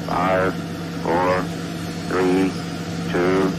5, 4, 3, 2.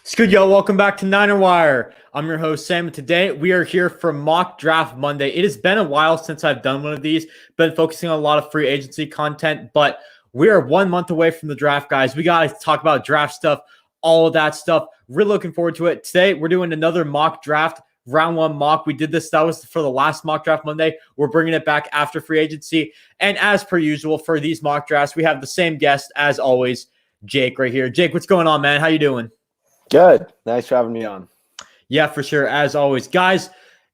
It's good, y'all. Welcome back to Niner Wire. I'm your host, Sam, and today we are here for Mock Draft Monday. It has been a while since I've done one of these. Been focusing on a lot of free agency content, but we are 1 month away from the draft, guys. We got to talk about draft stuff, all of that stuff. Really looking forward to it. Today, we're doing another mock draft, round one mock. We did this. That was for the last mock draft Monday. We're bringing it back after free agency. And as per usual, for these mock drafts, we have the same guest as always, Jake right here. Jake, what's going on, man? How you doing? Good. Thanks for having me on. Yeah, for sure. As always, guys,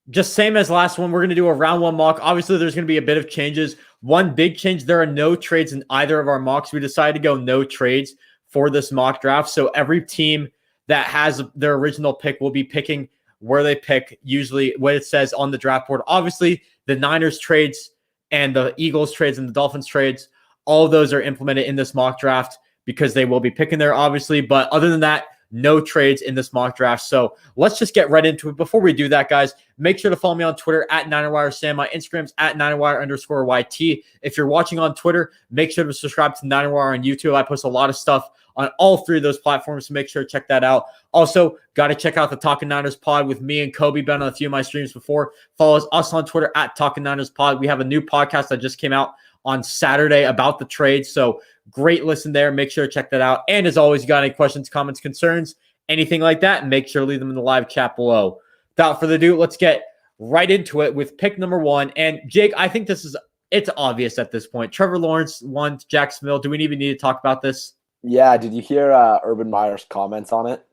just same as last one, we're going to do a round one mock. Obviously, there's going to be a bit of changes. One big change, there are no trades in either of our mocks. We decided to go no trades for this mock draft. So every team that has their original pick will be picking where they pick, usually what it says on the draft board. Obviously, the Niners trades and the Eagles trades and the Dolphins trades, all of those are implemented in this mock draft because they will be picking there, obviously. But other than that, no trades in this mock draft. So let's just get right into it. Before we do that, guys, make sure to follow me on Twitter at NinerWireSam. My Instagram's at NinerWire_YT. If you're watching on Twitter, make sure to subscribe to NinerWire on YouTube. I post a lot of stuff on all three of those platforms, so make sure to check that out. Also, got to check out the Talking Niners pod with me and Kobe. Been on a few of my streams before. Follow us on Twitter at Talking Niners pod. We have a new podcast that just came out on Saturday about the trade. So great listen there. Make sure to check that out. And as always, you got any questions, comments, concerns, anything like that, make sure to leave them in the live chat below. Without further ado, let's get right into it with pick number one. And Jake, I think it's obvious at this point. Trevor Lawrence won to Jacksonville. Do we even need to talk about this? Yeah. Did you hear Urban Meyer's comments on it?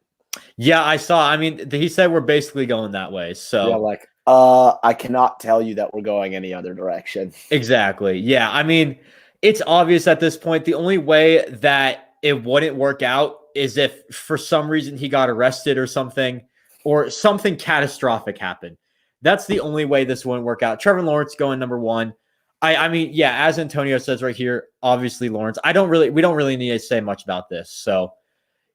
Yeah, I saw. I mean, he said we're basically going that way. So yeah, I cannot tell you that we're going any other direction. Exactly. Yeah. I mean, it's obvious at this point. The only way that it wouldn't work out is if for some reason he got arrested or something catastrophic happened. That's the only way this wouldn't work out. Trevor Lawrence going number one. I mean, yeah, as Antonio says right here, obviously Lawrence. We don't really need to say much about this. So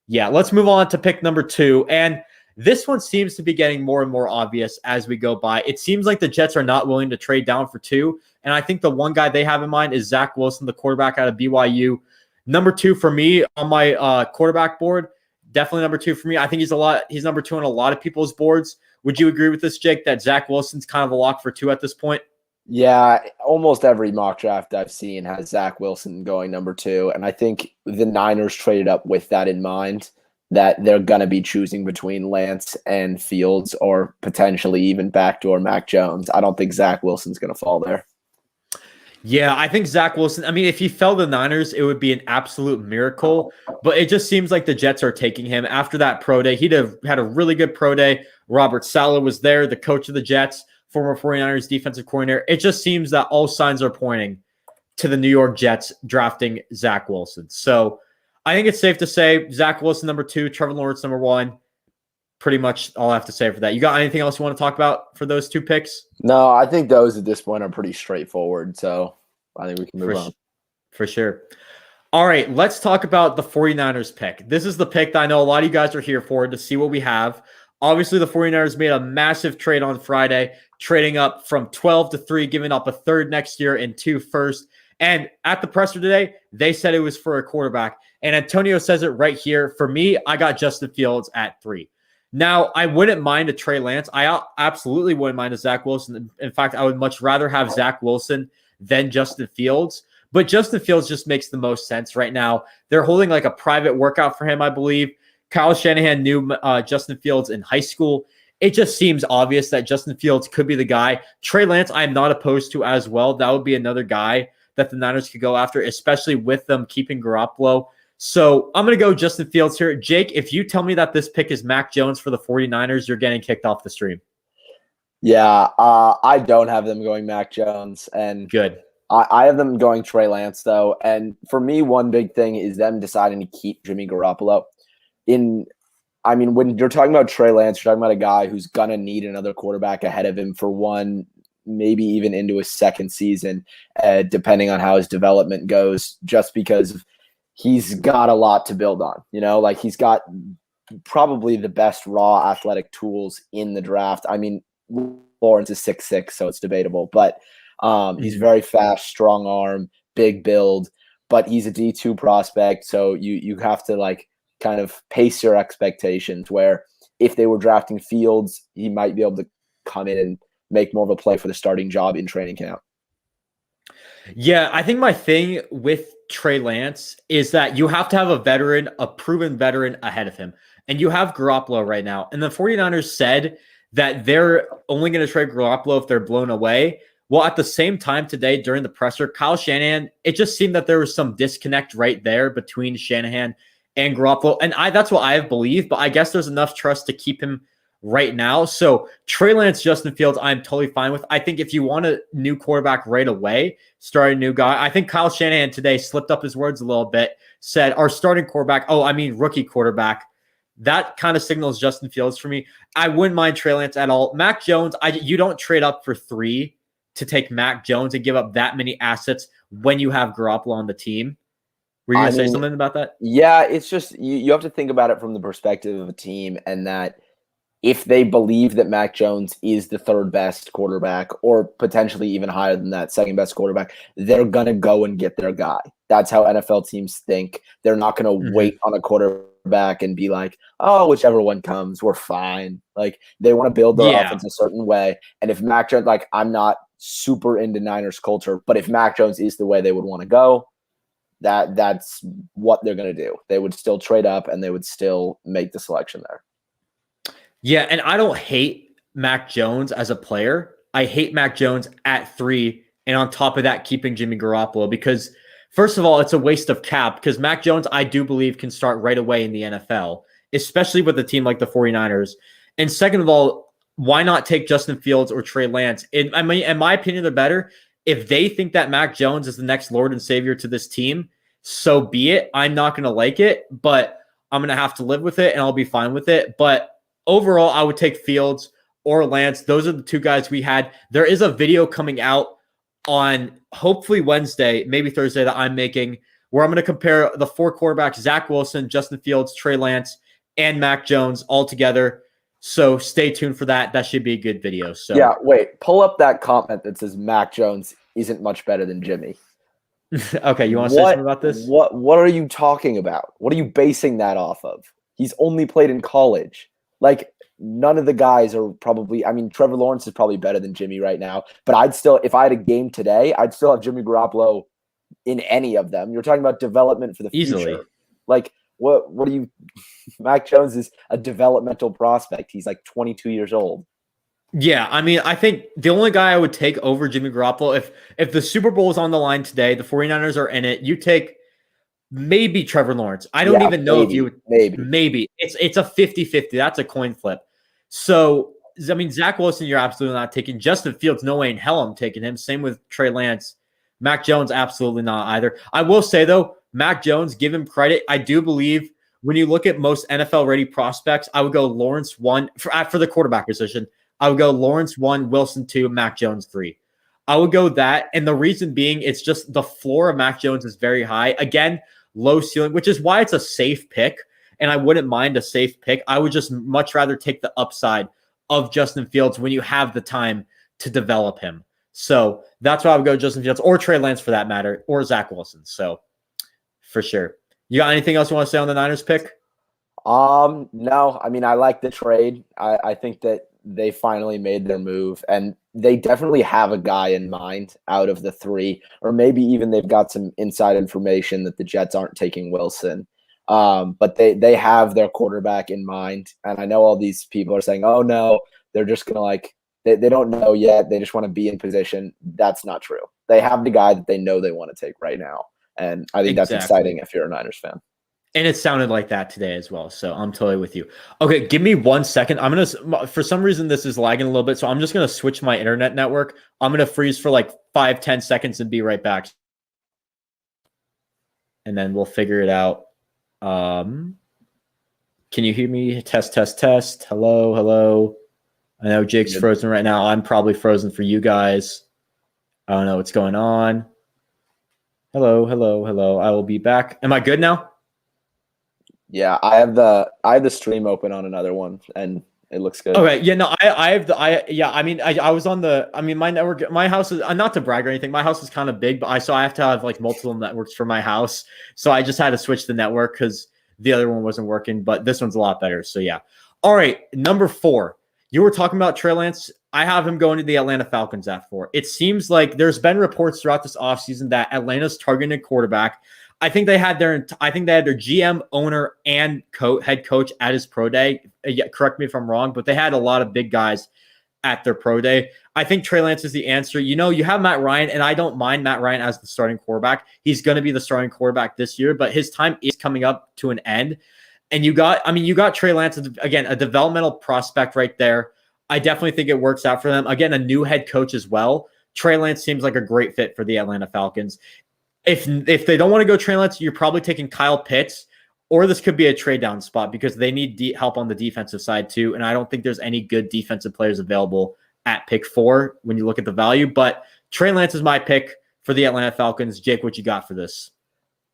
yeah, let's move on to pick number two. And this one seems to be getting more and more obvious as we go by. It seems like the Jets are not willing to trade down for two. And I think the one guy they have in mind is Zach Wilson, the quarterback out of BYU. Number two for me on my quarterback board, definitely number two for me. I think he's number two on a lot of people's boards. Would you agree with this, Jake, that Zach Wilson's kind of a lock for two at this point? Yeah, almost every mock draft I've seen has Zach Wilson going number two. And I think the Niners traded up with that in mind, that they're going to be choosing between Lance and Fields or potentially even backdoor Mac Jones. I don't think Zach Wilson's going to fall there. Yeah, I think Zach Wilson, I mean, if he fell the Niners, it would be an absolute miracle. But it just seems like the Jets are taking him. After that pro day, he'd have had a really good pro day. Robert Saleh was there, the coach of the Jets, former 49ers defensive coordinator. It just seems that all signs are pointing to the New York Jets drafting Zach Wilson. So I think it's safe to say Zach Wilson number two, Trevor Lawrence number one. Pretty much all I have to say for that. You got anything else you want to talk about for those two picks? No, I think those at this point are pretty straightforward. So I think we can move on. For sure. All right, let's talk about the 49ers pick. This is the pick that I know a lot of you guys are here for, to see what we have. Obviously, the 49ers made a massive trade on Friday, trading up from 12 to 3, giving up a third next year and 2 first. And at the presser today, they said it was for a quarterback. And Antonio says it right here. For me, I got Justin Fields at 3. Now, I wouldn't mind a Trey Lance. I absolutely wouldn't mind a Zach Wilson. In fact, I would much rather have Zach Wilson than Justin Fields. But Justin Fields just makes the most sense right now. They're holding like a private workout for him, I believe. Kyle Shanahan knew Justin Fields in high school. It just seems obvious that Justin Fields could be the guy. Trey Lance, I'm not opposed to as well. That would be another guy that the Niners could go after, especially with them keeping Garoppolo. So I'm going to go Justin Fields here. Jake, if you tell me that this pick is Mac Jones for the 49ers, you're getting kicked off the stream. Yeah, I don't have them going Mac Jones. And good. I have them going Trey Lance, though. And for me, one big thing is them deciding to keep Jimmy Garoppolo. When you're talking about Trey Lance, you're talking about a guy who's going to need another quarterback ahead of him for one, maybe even into his second season, depending on how his development goes, just because he's got a lot to build on. Like he's got probably the best raw athletic tools in the draft. I mean, Lawrence is 6'6", so it's debatable, but he's very fast, strong arm, big build, but he's a D2 prospect. So you have to like kind of pace your expectations, where if they were drafting Fields, he might be able to come in and make more of a play for the starting job in training camp. Yeah, I think my thing with Trey Lance is that you have to have a proven veteran ahead of him. And you have Garoppolo right now. And the 49ers said that they're only going to trade Garoppolo if they're blown away. Well, at the same time today during the presser, Kyle Shanahan, it just seemed that there was some disconnect right there between Shanahan and Garoppolo. And that's what I have believed, but I guess there's enough trust to keep him right now. So Trey Lance, Justin Fields, I'm totally fine with. I think if you want a new quarterback right away, start a new guy. I think Kyle Shanahan today slipped up his words a little bit, said our starting quarterback, rookie quarterback. That kind of signals Justin Fields for me. I wouldn't mind Trey Lance at all. Mac Jones, you don't trade up for 3 to take Mac Jones and give up that many assets when you have Garoppolo on the team. Were you going to say something about that? Yeah, it's just you have to think about it from the perspective of a team, and that if they believe that Mac Jones is the third best quarterback, or potentially even higher than that, second best quarterback, they're going to go and get their guy. That's how NFL teams think. They're not going to wait on a quarterback and be like, oh, whichever one comes, we're fine. Like, they want to build their offense a certain way. And if Mac Jones, like, I'm not super into Niners culture, but if Mac Jones is the way they would want to go, that's what they're going to do. They would still trade up and they would still make the selection there. Yeah, and I don't hate Mac Jones as a player. I hate Mac Jones at 3, and on top of that, keeping Jimmy Garoppolo, because first of all, it's a waste of cap, because Mac Jones, I do believe, can start right away in the NFL, especially with a team like the 49ers. And second of all, why not take Justin Fields or Trey Lance? In my opinion, they're better. If they think that Mac Jones is the next Lord and Savior to this team, so be it. I'm not going to like it, but I'm going to have to live with it, and I'll be fine with it. But overall, I would take Fields or Lance. Those are the 2 guys we had. There is a video coming out on hopefully Wednesday, maybe Thursday, that I'm making, where I'm going to compare the 4 quarterbacks, Zach Wilson, Justin Fields, Trey Lance, and Mac Jones all together. So stay tuned for that. That should be a good video. So yeah, wait, pull up that comment that says Mac Jones isn't much better than Jimmy. Okay, you want to say something about this? What are you talking about? What are you basing that off of? He's only played in college. Like, none of the guys are probably – I mean, Trevor Lawrence is probably better than Jimmy right now. But I'd still – if I had a game today, I'd still have Jimmy Garoppolo in any of them. You're talking about development for the Easily. future. Like, what do you – Mac Jones is a developmental prospect. He's like 22 years old. Yeah, I mean, I think the only guy I would take over Jimmy Garoppolo, if the Super Bowl is on the line today, the 49ers are in it, you take maybe Trevor Lawrence. I don't even know if you would. Maybe. It's a 50-50. That's a coin flip. So, I mean, Zach Wilson, you're absolutely not taking. Justin Fields, no way in hell I'm taking him. Same with Trey Lance. Mac Jones, absolutely not either. I will say, though, Mac Jones, give him credit. I do believe when you look at most NFL-ready prospects, I would go Lawrence 1 for the quarterback position. I would go Lawrence 1, Wilson 2, Mac Jones 3. I would go that. And the reason being, it's just the floor of Mac Jones is very high. Again, low ceiling, which is why it's a safe pick. And I wouldn't mind a safe pick. I would just much rather take the upside of Justin Fields when you have the time to develop him. So that's why I would go Justin Fields or Trey Lance for that matter, or Zach Wilson. So for sure. You got anything else you want to say on the Niners pick? No. I mean, I like the trade. I think that they finally made their move, and they definitely have a guy in mind out of the 3, or maybe even they've got some inside information that the Jets aren't taking Wilson. But they have their quarterback in mind. And I know all these people are saying, oh no, they're just going to like, they don't know yet. They just want to be in position. That's not true. They have the guy that they know they want to take right now. And I think that's exciting if you're a Niners fan. And it sounded like that today as well. So I'm totally with you. Okay, give me 1 second. I'm going to, for some reason, this is lagging a little bit. So I'm just going to switch my internet network. I'm going to freeze for like 5-10 seconds and be right back. And then we'll figure it out. Can you hear me? Test, test, test. Hello, hello. I know Jake's frozen right now. I'm probably frozen for you guys. I don't know what's going on. Hello, hello, hello. I will be back. Am I good now? Yeah, I have the stream open on another one, and it looks good. Okay, yeah, no, I have the I yeah, I was on the my network, my house is not to brag or anything. My house is kind of big, but I have to have like multiple networks for my house. So I just had to switch the network because the other one wasn't working, but this one's a lot better. So yeah. All right, number 4. You were talking about Trey Lance. I have him going to the Atlanta Falcons at 4. It seems like there's been reports throughout this offseason that Atlanta's targeting a quarterback. I think they had their GM, owner, and head coach at his pro day. Yeah, correct me if I'm wrong, but they had a lot of big guys at their pro day. I think Trey Lance is the answer. You know, you have Matt Ryan, and I don't mind Matt Ryan as the starting quarterback. He's going to be the starting quarterback this year, but his time is coming up to an end. And you got Trey Lance, again, a developmental prospect right there. I definitely think it works out for them. Again, a new head coach as well. Trey Lance seems like a great fit for the Atlanta Falcons. If they don't want to go Trey Lance, you're probably taking Kyle Pitts, or this could be a trade down spot because they need help on the defensive side too. And I don't think there's any good defensive players available at pick 4 when you look at the value. But Trey Lance is my pick for the Atlanta Falcons. Jake, what you got for this?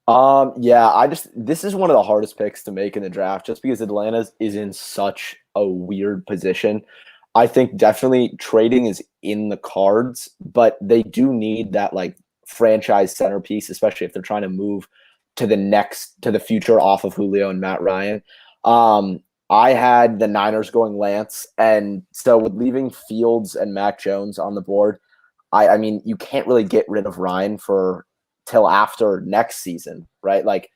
Yeah, this is one of the hardest picks to make in the draft just because Atlanta is in such a weird position. I think definitely trading is in the cards, but they do need that like franchise centerpiece, especially if they're trying to move to the future off of Julio and Matt Ryan. I had the Niners going Lance, and so with leaving Fields and Mac Jones on the board, I mean you can't really get rid of Ryan for till after next season, right? Like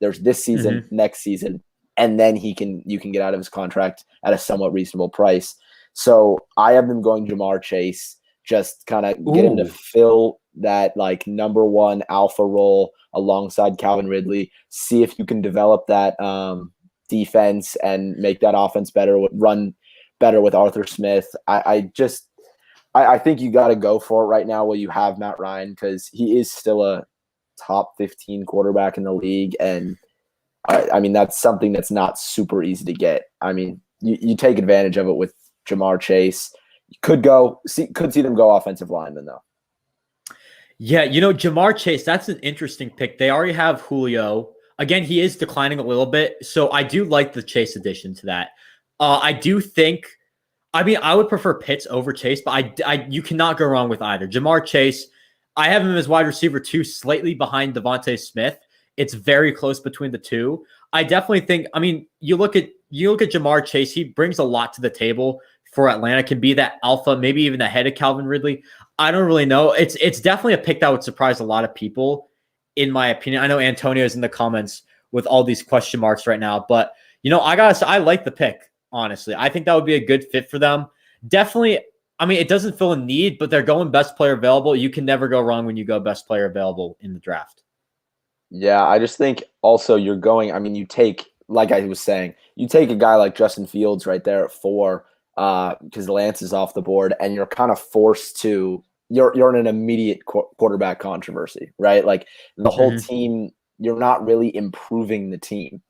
there's this season, next season, and then you can get out of his contract at a somewhat reasonable price. So I have them going Jamar Chase, just kind of get him to fill that like number 1 alpha role alongside Calvin Ridley. See if you can develop that defense and make that offense better, run better with Arthur Smith. I think you got to go for it right now while you have Matt Ryan because he is still a top 15 quarterback in the league. And I mean, that's something that's not super easy to get. I mean, you take advantage of it with Jamar Chase. You could see them go offensive lineman though. Yeah, Jamar Chase, that's an interesting pick. They already have Julio. Again, he is declining a little bit. So I do like the Chase addition to that. I do think, I would prefer Pitts over Chase, but you cannot go wrong with either. Jamar Chase, I have him as wide receiver 2, slightly behind Devonta Smith. It's very close between the two. I definitely think, you look at Jamar Chase, he brings a lot to the table for Atlanta, can be that alpha, maybe even ahead of Calvin Ridley. I don't really know. It's definitely a pick that would surprise a lot of people, in my opinion. I know Antonio is in the comments with all these question marks right now, but I like the pick, honestly. I think that would be a good fit for them. Definitely, it doesn't fill a need, but they're going best player available. You can never go wrong when you go best player available in the draft. Yeah, I just think also you're going, you take, like I was saying, you take a guy like Justin Fields right there at 4, because Lance is off the board, and you're kind of forced to you're in an immediate quarterback controversy, right? Like the whole team, you're not really improving the team,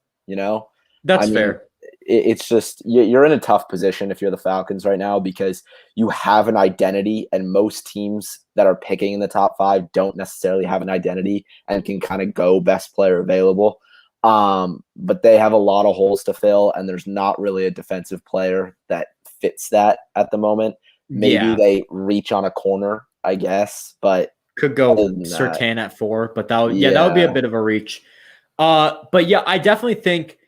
That's fair. It's just you're in a tough position if you're the Falcons right now because you have an identity, and most teams that are picking in the top 5 don't necessarily have an identity and can kind of go best player available. But they have a lot of holes to fill, and there's not really a defensive player that fits that at the moment. Maybe they reach on a corner, I guess, but could go Surtain at 4, but that would be a bit of a reach. But yeah, I definitely think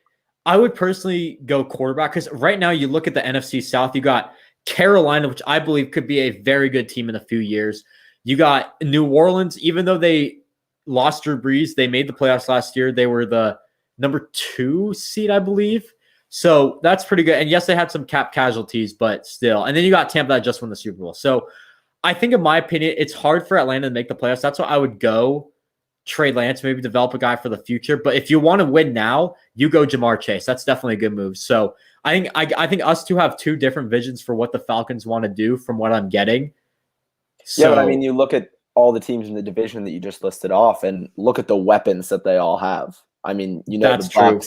I would personally go quarterback because right now you look at the NFC South, you got Carolina, which I believe could be a very good team in a few years. You got New Orleans, even though they lost Drew Brees, they made the playoffs last year. They were the number 2 seed, I believe. So that's pretty good. And yes, they had some cap casualties, but still. And then you got Tampa that just won the Super Bowl. So I think, in my opinion, it's hard for Atlanta to make the playoffs. That's why I would go Trey Lance, maybe develop a guy for the future. But if you want to win now, you go Jamar Chase. That's definitely a good move. So I think us two have 2 different visions for what the Falcons want to do from what I'm getting. So, yeah, but you look at all the teams in the division that you just listed off and look at the weapons that they all have. That's the Bucs, true.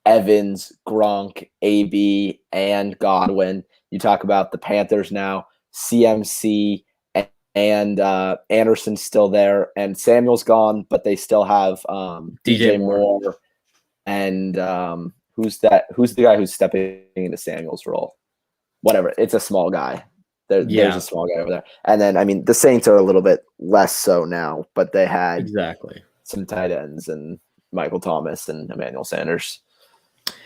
Evans, Gronk, AB, and Godwin. You talk about the Panthers now, CMC, and and Anderson's still there, and Samuel's gone, but they still have DJ Moore, and who's that? Who's the guy who's stepping into Samuel's role? Whatever, it's a small guy. There's a small guy over there, and then I mean the Saints are a little bit less so now, but they had some tight ends and Michael Thomas and Emmanuel Sanders.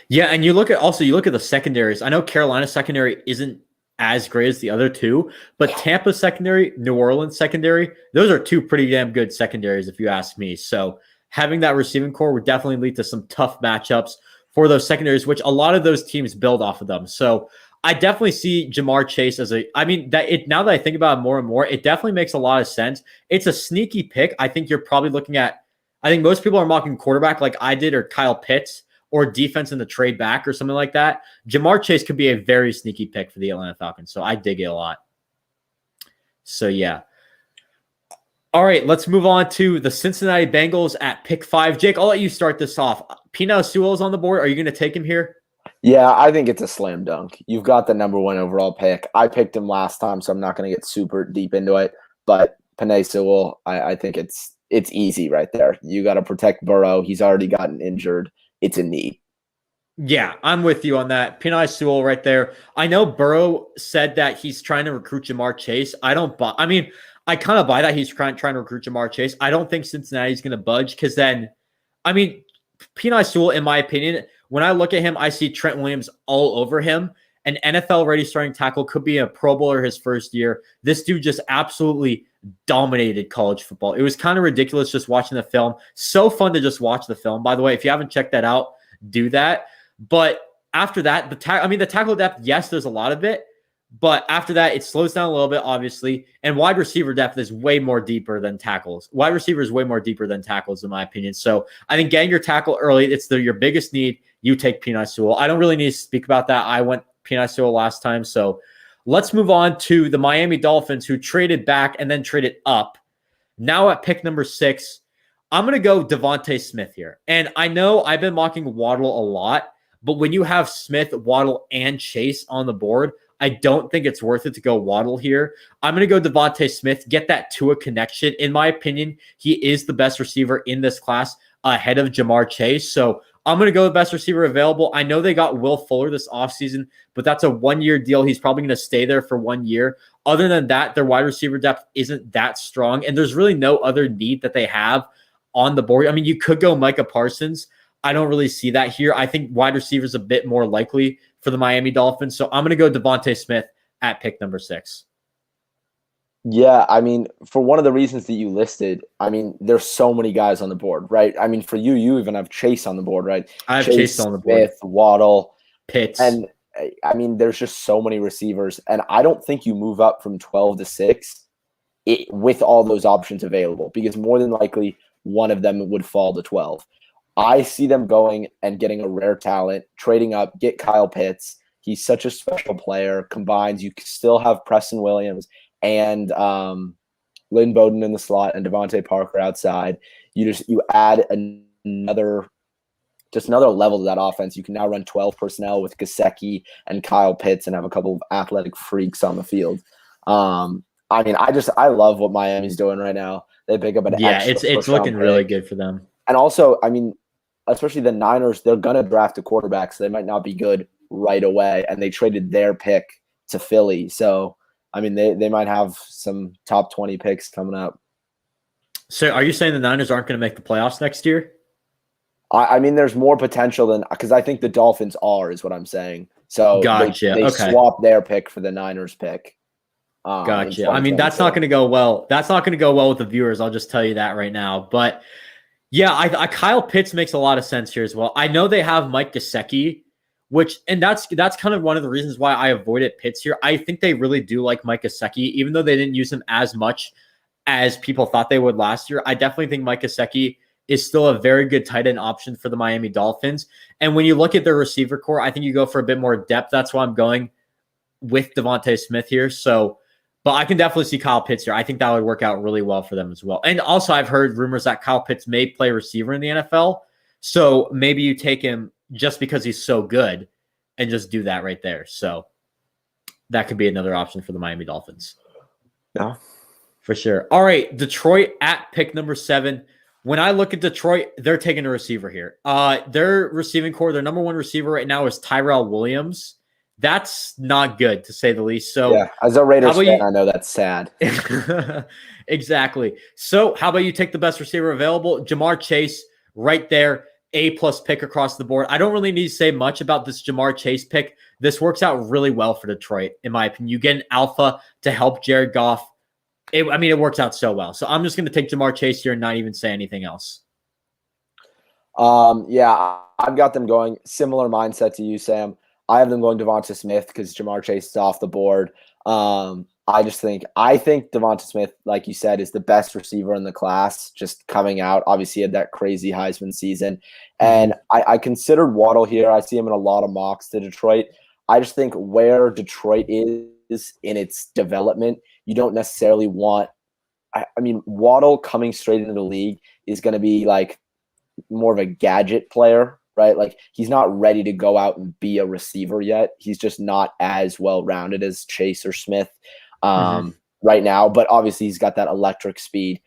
Yeah, and you look at the secondaries. I know Carolina's secondary isn't as great as the other two, but Tampa secondary, New Orleans secondary, those are two pretty damn good secondaries if you ask me. So having that receiving core would definitely lead to some tough matchups for those secondaries, which a lot of those teams build off of them. So I definitely see Jamar Chase now that I think about it more and more, it definitely makes a lot of sense. It's a sneaky pick. I think you're probably looking at, I think most people are mocking quarterback like I did, or Kyle Pitts, or defense in the trade back or something like that. Jamar Chase could be a very sneaky pick for the Atlanta Falcons. So I dig it a lot. So yeah. All right, let's move on to the Cincinnati Bengals at pick 5. Jake, I'll let you start this off. Penei Sewell's on the board. Are you going to take him here? Yeah, I think it's a slam dunk. You've got the number 1 overall pick. I picked him last time, so I'm not going to get super deep into it. But Penei Sewell, I think it's easy right there. You got to protect Burrow. He's already gotten injured. It's a need. Yeah, I'm with you on that. Penei Sewell right there. I know Burrow said that he's trying to recruit Jamar Chase. I kind of buy that he's trying to recruit Jamar Chase. I don't think Cincinnati's going to budge because then, Penei Sewell, in my opinion, when I look at him, I see Trent Williams all over him. An NFL-ready starting tackle, could be a Pro Bowler his first year. This dude just absolutely dominated college football. It was kind of ridiculous just watching the film. So fun to just watch the film. By the way, if you haven't checked that out, do that. But after that, the tackle depth, yes, there's a lot of it. But after that, it slows down a little bit, obviously. And wide receiver depth is way more deeper than tackles. Wide receiver is way more deeper than tackles, in my opinion. So I think getting your tackle early, it's your biggest need. You take Penei Sewell. I don't really need to speak about that. I went Penei Sewell last time. So let's move on to the Miami Dolphins, who traded back and then traded up. Now at pick number 6, I'm going to go Devonta Smith here. And I know I've been mocking Waddle a lot, but when you have Smith, Waddle, and Chase on the board, I don't think it's worth it to go Waddle here. I'm going to go Devonta Smith, get that Tua connection. In my opinion, he is the best receiver in this class ahead of Jamar Chase. So I'm going to go the best receiver available. I know they got Will Fuller this offseason, but that's a 1-year deal. He's probably going to stay there for 1 year. Other than that, their wide receiver depth isn't that strong, and there's really no other need that they have on the board. You could go Micah Parsons. I don't really see that here. I think wide receiver is a bit more likely for the Miami Dolphins. So I'm going to go Devonta Smith at pick number 6. Yeah, for one of the reasons that you listed, there's so many guys on the board, right? For you even have Chase on the board, right? I have Chase on the board. Smith, Waddle, Pitts. And there's just so many receivers. And I don't think you move up from 12 to 6 with all those options available, because more than likely one of them would fall to 12. I see them going and getting a rare talent, trading up, get Kyle Pitts. He's such a special player. Combines, you still have Preston Williams and Lynn Bowden in the slot and Devontae Parker outside. You add another level to that offense. You can now run 12 personnel with Gesicki and Kyle Pitts and have a couple of athletic freaks on the field. I love what Miami's doing right now. They pick up an extra it's looking really good for them. And also, especially the Niners, they're gonna draft a quarterback, so they might not be good right away. And they traded their pick to Philly, so they might have some top 20 picks coming up. So, are you saying the Niners aren't going to make the playoffs next year? There's more potential than, because I think the Dolphins are, is what I'm saying. So gotcha. They swap their pick for the Niners pick. Gotcha. That's not going to go well. That's not going to go well with the viewers. I'll just tell you that right now. But yeah, Kyle Pitts makes a lot of sense here as well. I know they have Mike Gesicki, that's kind of one of the reasons why I avoided Pitts here. I think they really do like Mike Gesicki, even though they didn't use him as much as people thought they would last year. I definitely think Mike Gesicki is still a very good tight end option for the Miami Dolphins. And when you look at their receiver core, I think you go for a bit more depth. That's why I'm going with Devonta Smith here. So, but I can definitely see Kyle Pitts here. I think that would work out really well for them as well. And also, I've heard rumors that Kyle Pitts may play receiver in the NFL. So maybe you take him just because he's so good and just do that right there. So that could be another option for the Miami Dolphins. Yeah. For sure. All right, Detroit at pick number 7. When I look at Detroit, they're taking a receiver here. Their receiving core, their number one receiver right now is Tyrell Williams. That's not good, to say the least. So, yeah, as a Raiders fan, I know that's sad. Exactly. So, how about you take the best receiver available? Jamar Chase, right there, A+ pick across the board. I don't really need to say much about this Jamar Chase pick. This works out really well for Detroit, in my opinion. You get an alpha to help Jared Goff. It works out so well. So I'm just going to take Jamar Chase here and not even say anything else. Yeah, I've got them going similar mindset to you, Sam. I have them going Devonta Smith because Jamar Chase is off the board. I think Devonta Smith, like you said, is the best receiver in the class, just coming out. Obviously, he had that crazy Heisman season. And I considered Waddle here. I see him in a lot of mocks to Detroit. I just think where Detroit is in its development, you don't necessarily want – I mean, Waddle coming straight into the league is going to be like more of a gadget player, right? Like he's not ready to go out and be a receiver yet. He's just not as well-rounded as Chase or Smith right now. But obviously he's got that electric speed.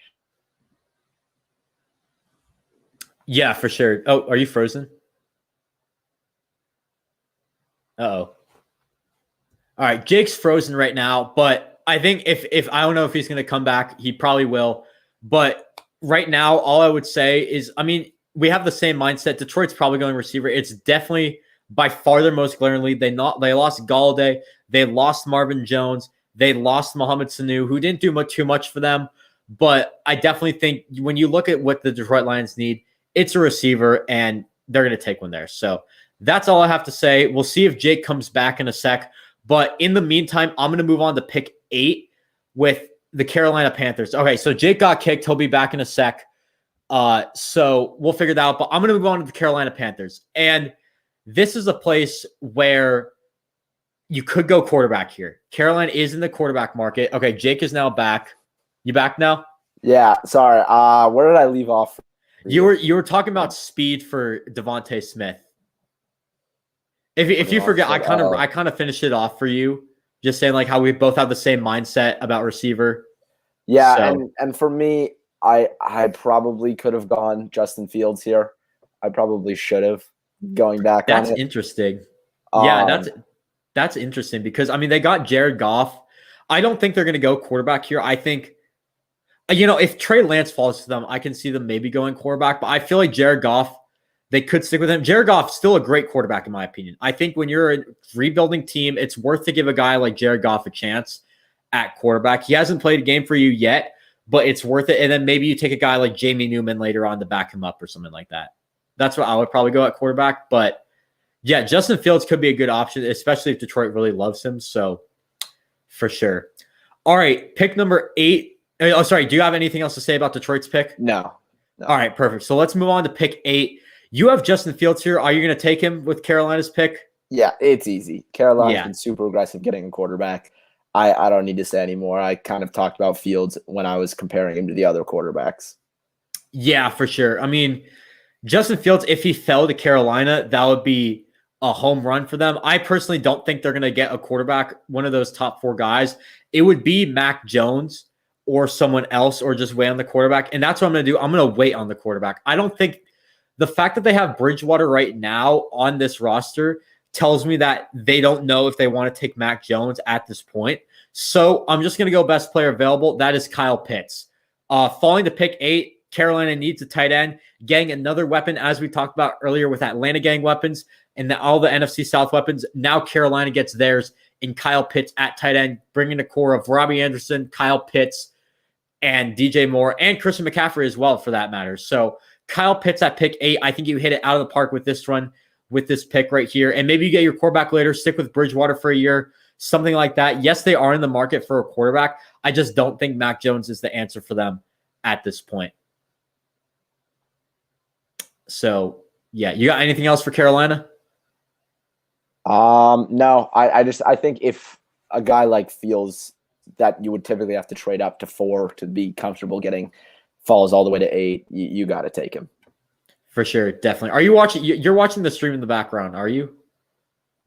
Yeah, for sure. Oh, are you frozen? Uh-oh. All right, Jake's frozen right now, but I think if I don't know if he's going to come back, he probably will. But right now, all I would say is, I mean, we have the same mindset. Detroit's probably going receiver. It's definitely by far their most glaring lead. They lost Galladay, they lost Marvin Jones, they lost Mohamed Sanu, who didn't do too much for them. But I definitely think when you look at what the Detroit Lions need, it's a receiver, and they're going to take one there. So that's all I have to say. We'll see if Jake comes back in a sec. But in the meantime, I'm going to move on to pick 8 with the Carolina Panthers. Okay, so Jake got kicked. He'll be back in a sec. So we'll figure that out. But I'm going to move on to the Carolina Panthers. And this is a place where you could go quarterback here. Carolina is in the quarterback market. Okay, Jake is now back. You back now? Yeah, sorry. Where did I leave off? You were talking about speed for Devonta Smith. If you forget, I kind of finished it off for you, just saying like how we both have the same mindset about receiver. Yeah, so. and for me, I probably could have gone Justin Fields here. I probably should have going back. That's on it. Interesting. Yeah, that's interesting because I mean they got Jared Goff. I don't think they're going to go quarterback here. I think, if Trey Lance falls to them, I can see them maybe going quarterback. But I feel like Jared Goff, they could stick with him. Jared Goff's still a great quarterback, in my opinion. I think when you're a rebuilding team, it's worth to give a guy like Jared Goff a chance at quarterback. He hasn't played a game for you yet, but it's worth it. And then maybe you take a guy like Jamie Newman later on to back him up or something like that. That's what I would probably go at quarterback. But yeah, Justin Fields could be a good option, especially if Detroit really loves him. So for sure. All right, pick number 8. Oh, sorry. Do you have anything else to say about Detroit's pick? No. All right, perfect. So let's move on to pick 8. You have Justin Fields here. Are you going to take him with Carolina's pick? Yeah, it's easy. Carolina's been super aggressive getting a quarterback. I don't need to say anymore. I kind of talked about Fields when I was comparing him to the other quarterbacks. Yeah, for sure. I mean, Justin Fields, if he fell to Carolina, that would be a home run for them. I personally don't think they're going to get a quarterback, one of those top 4 guys. It would be Mac Jones or someone else, or just wait on the quarterback. And that's what I'm going to do. I'm going to wait on the quarterback. I don't think the fact that they have Bridgewater right now on this roster tells me that they don't know if they want to take Mac Jones at this point. So I'm just going to go best player available. That is Kyle Pitts. Falling to pick 8, Carolina needs a tight end. Getting another weapon, as we talked about earlier with Atlanta getting weapons and all the NFC South weapons. Now Carolina gets theirs in Kyle Pitts at tight end, bringing the core of Robbie Anderson, Kyle Pitts, and DJ Moore, and Christian McCaffrey as well, for that matter. So Kyle Pitts at pick 8. I think you hit it out of the park with this run, with this pick right here. And maybe you get your quarterback later, stick with Bridgewater for a year, something like that. Yes, they are in the market for a quarterback. I just don't think Mac Jones is the answer for them at this point. So, yeah, you got anything else for Carolina? No, I think if a guy like Fields that you would typically have to trade up to 4 to be comfortable getting falls all the way to 8, you got to take him. For sure, definitely. Are you watching? You're watching the stream in the background, are you?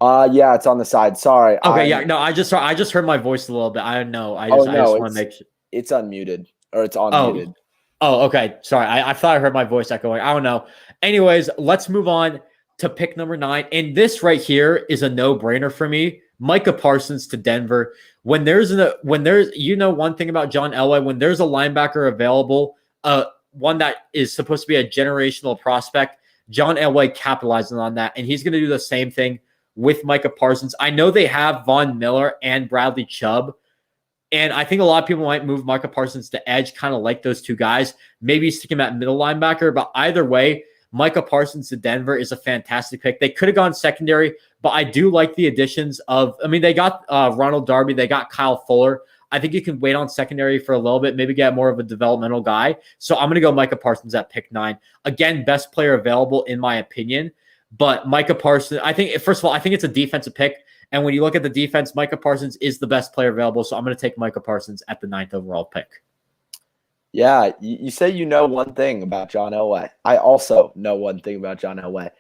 Yeah, it's on the side. Sorry. Okay, yeah, no, I just heard my voice a little bit. I don't know. I just want to make sure. It's unmuted or it's unmuted. Oh, okay. Sorry. I thought I heard my voice echoing. I don't know. Anyways, let's move on to pick number 9. And this right here is a no-brainer for me. Micah Parsons to Denver. When there's one thing about John Elway, when there's a linebacker available, one that is supposed to be a generational prospect, John Elway capitalizing on that. And he's going to do the same thing with Micah Parsons. I know they have Von Miller and Bradley Chubb. And I think a lot of people might move Micah Parsons to edge, kind of like those two guys. Maybe stick him at middle linebacker. But either way, Micah Parsons to Denver is a fantastic pick. They could have gone secondary, but I do like the additions of, they got Ronald Darby. They got Kyle Fuller. I think you can wait on secondary for a little bit, maybe get more of a developmental guy. So I'm going to go Micah Parsons at pick 9. Again, best player available in my opinion. But Micah Parsons, I think, first of all, I think it's a defensive pick. And when you look at the defense, Micah Parsons is the best player available. So I'm going to take Micah Parsons at the 9th overall pick. Yeah, you say you know one thing about John Elway. I also know one thing about John Elway,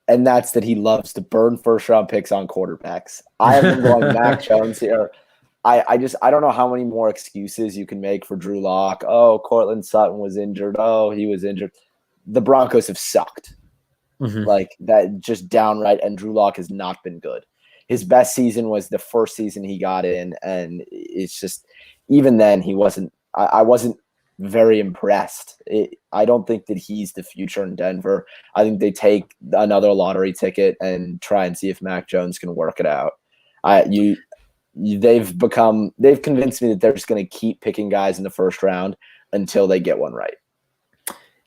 and that's that he loves to burn first-round picks on quarterbacks. I have been going Mac Jones here. I don't know how many more excuses you can make for Drew Lock. Oh, Cortland Sutton was injured. Oh, he was injured. The Broncos have sucked. Like that, just downright, and Drew Lock has not been good. His best season was the first season he got in, and it's just, even then he wasn't. I wasn't very impressed. I don't think that he's the future in Denver. I think they take another lottery ticket and try and see if Mac Jones can work it out. They've convinced me that they're just going to keep picking guys in the first round until they get one right.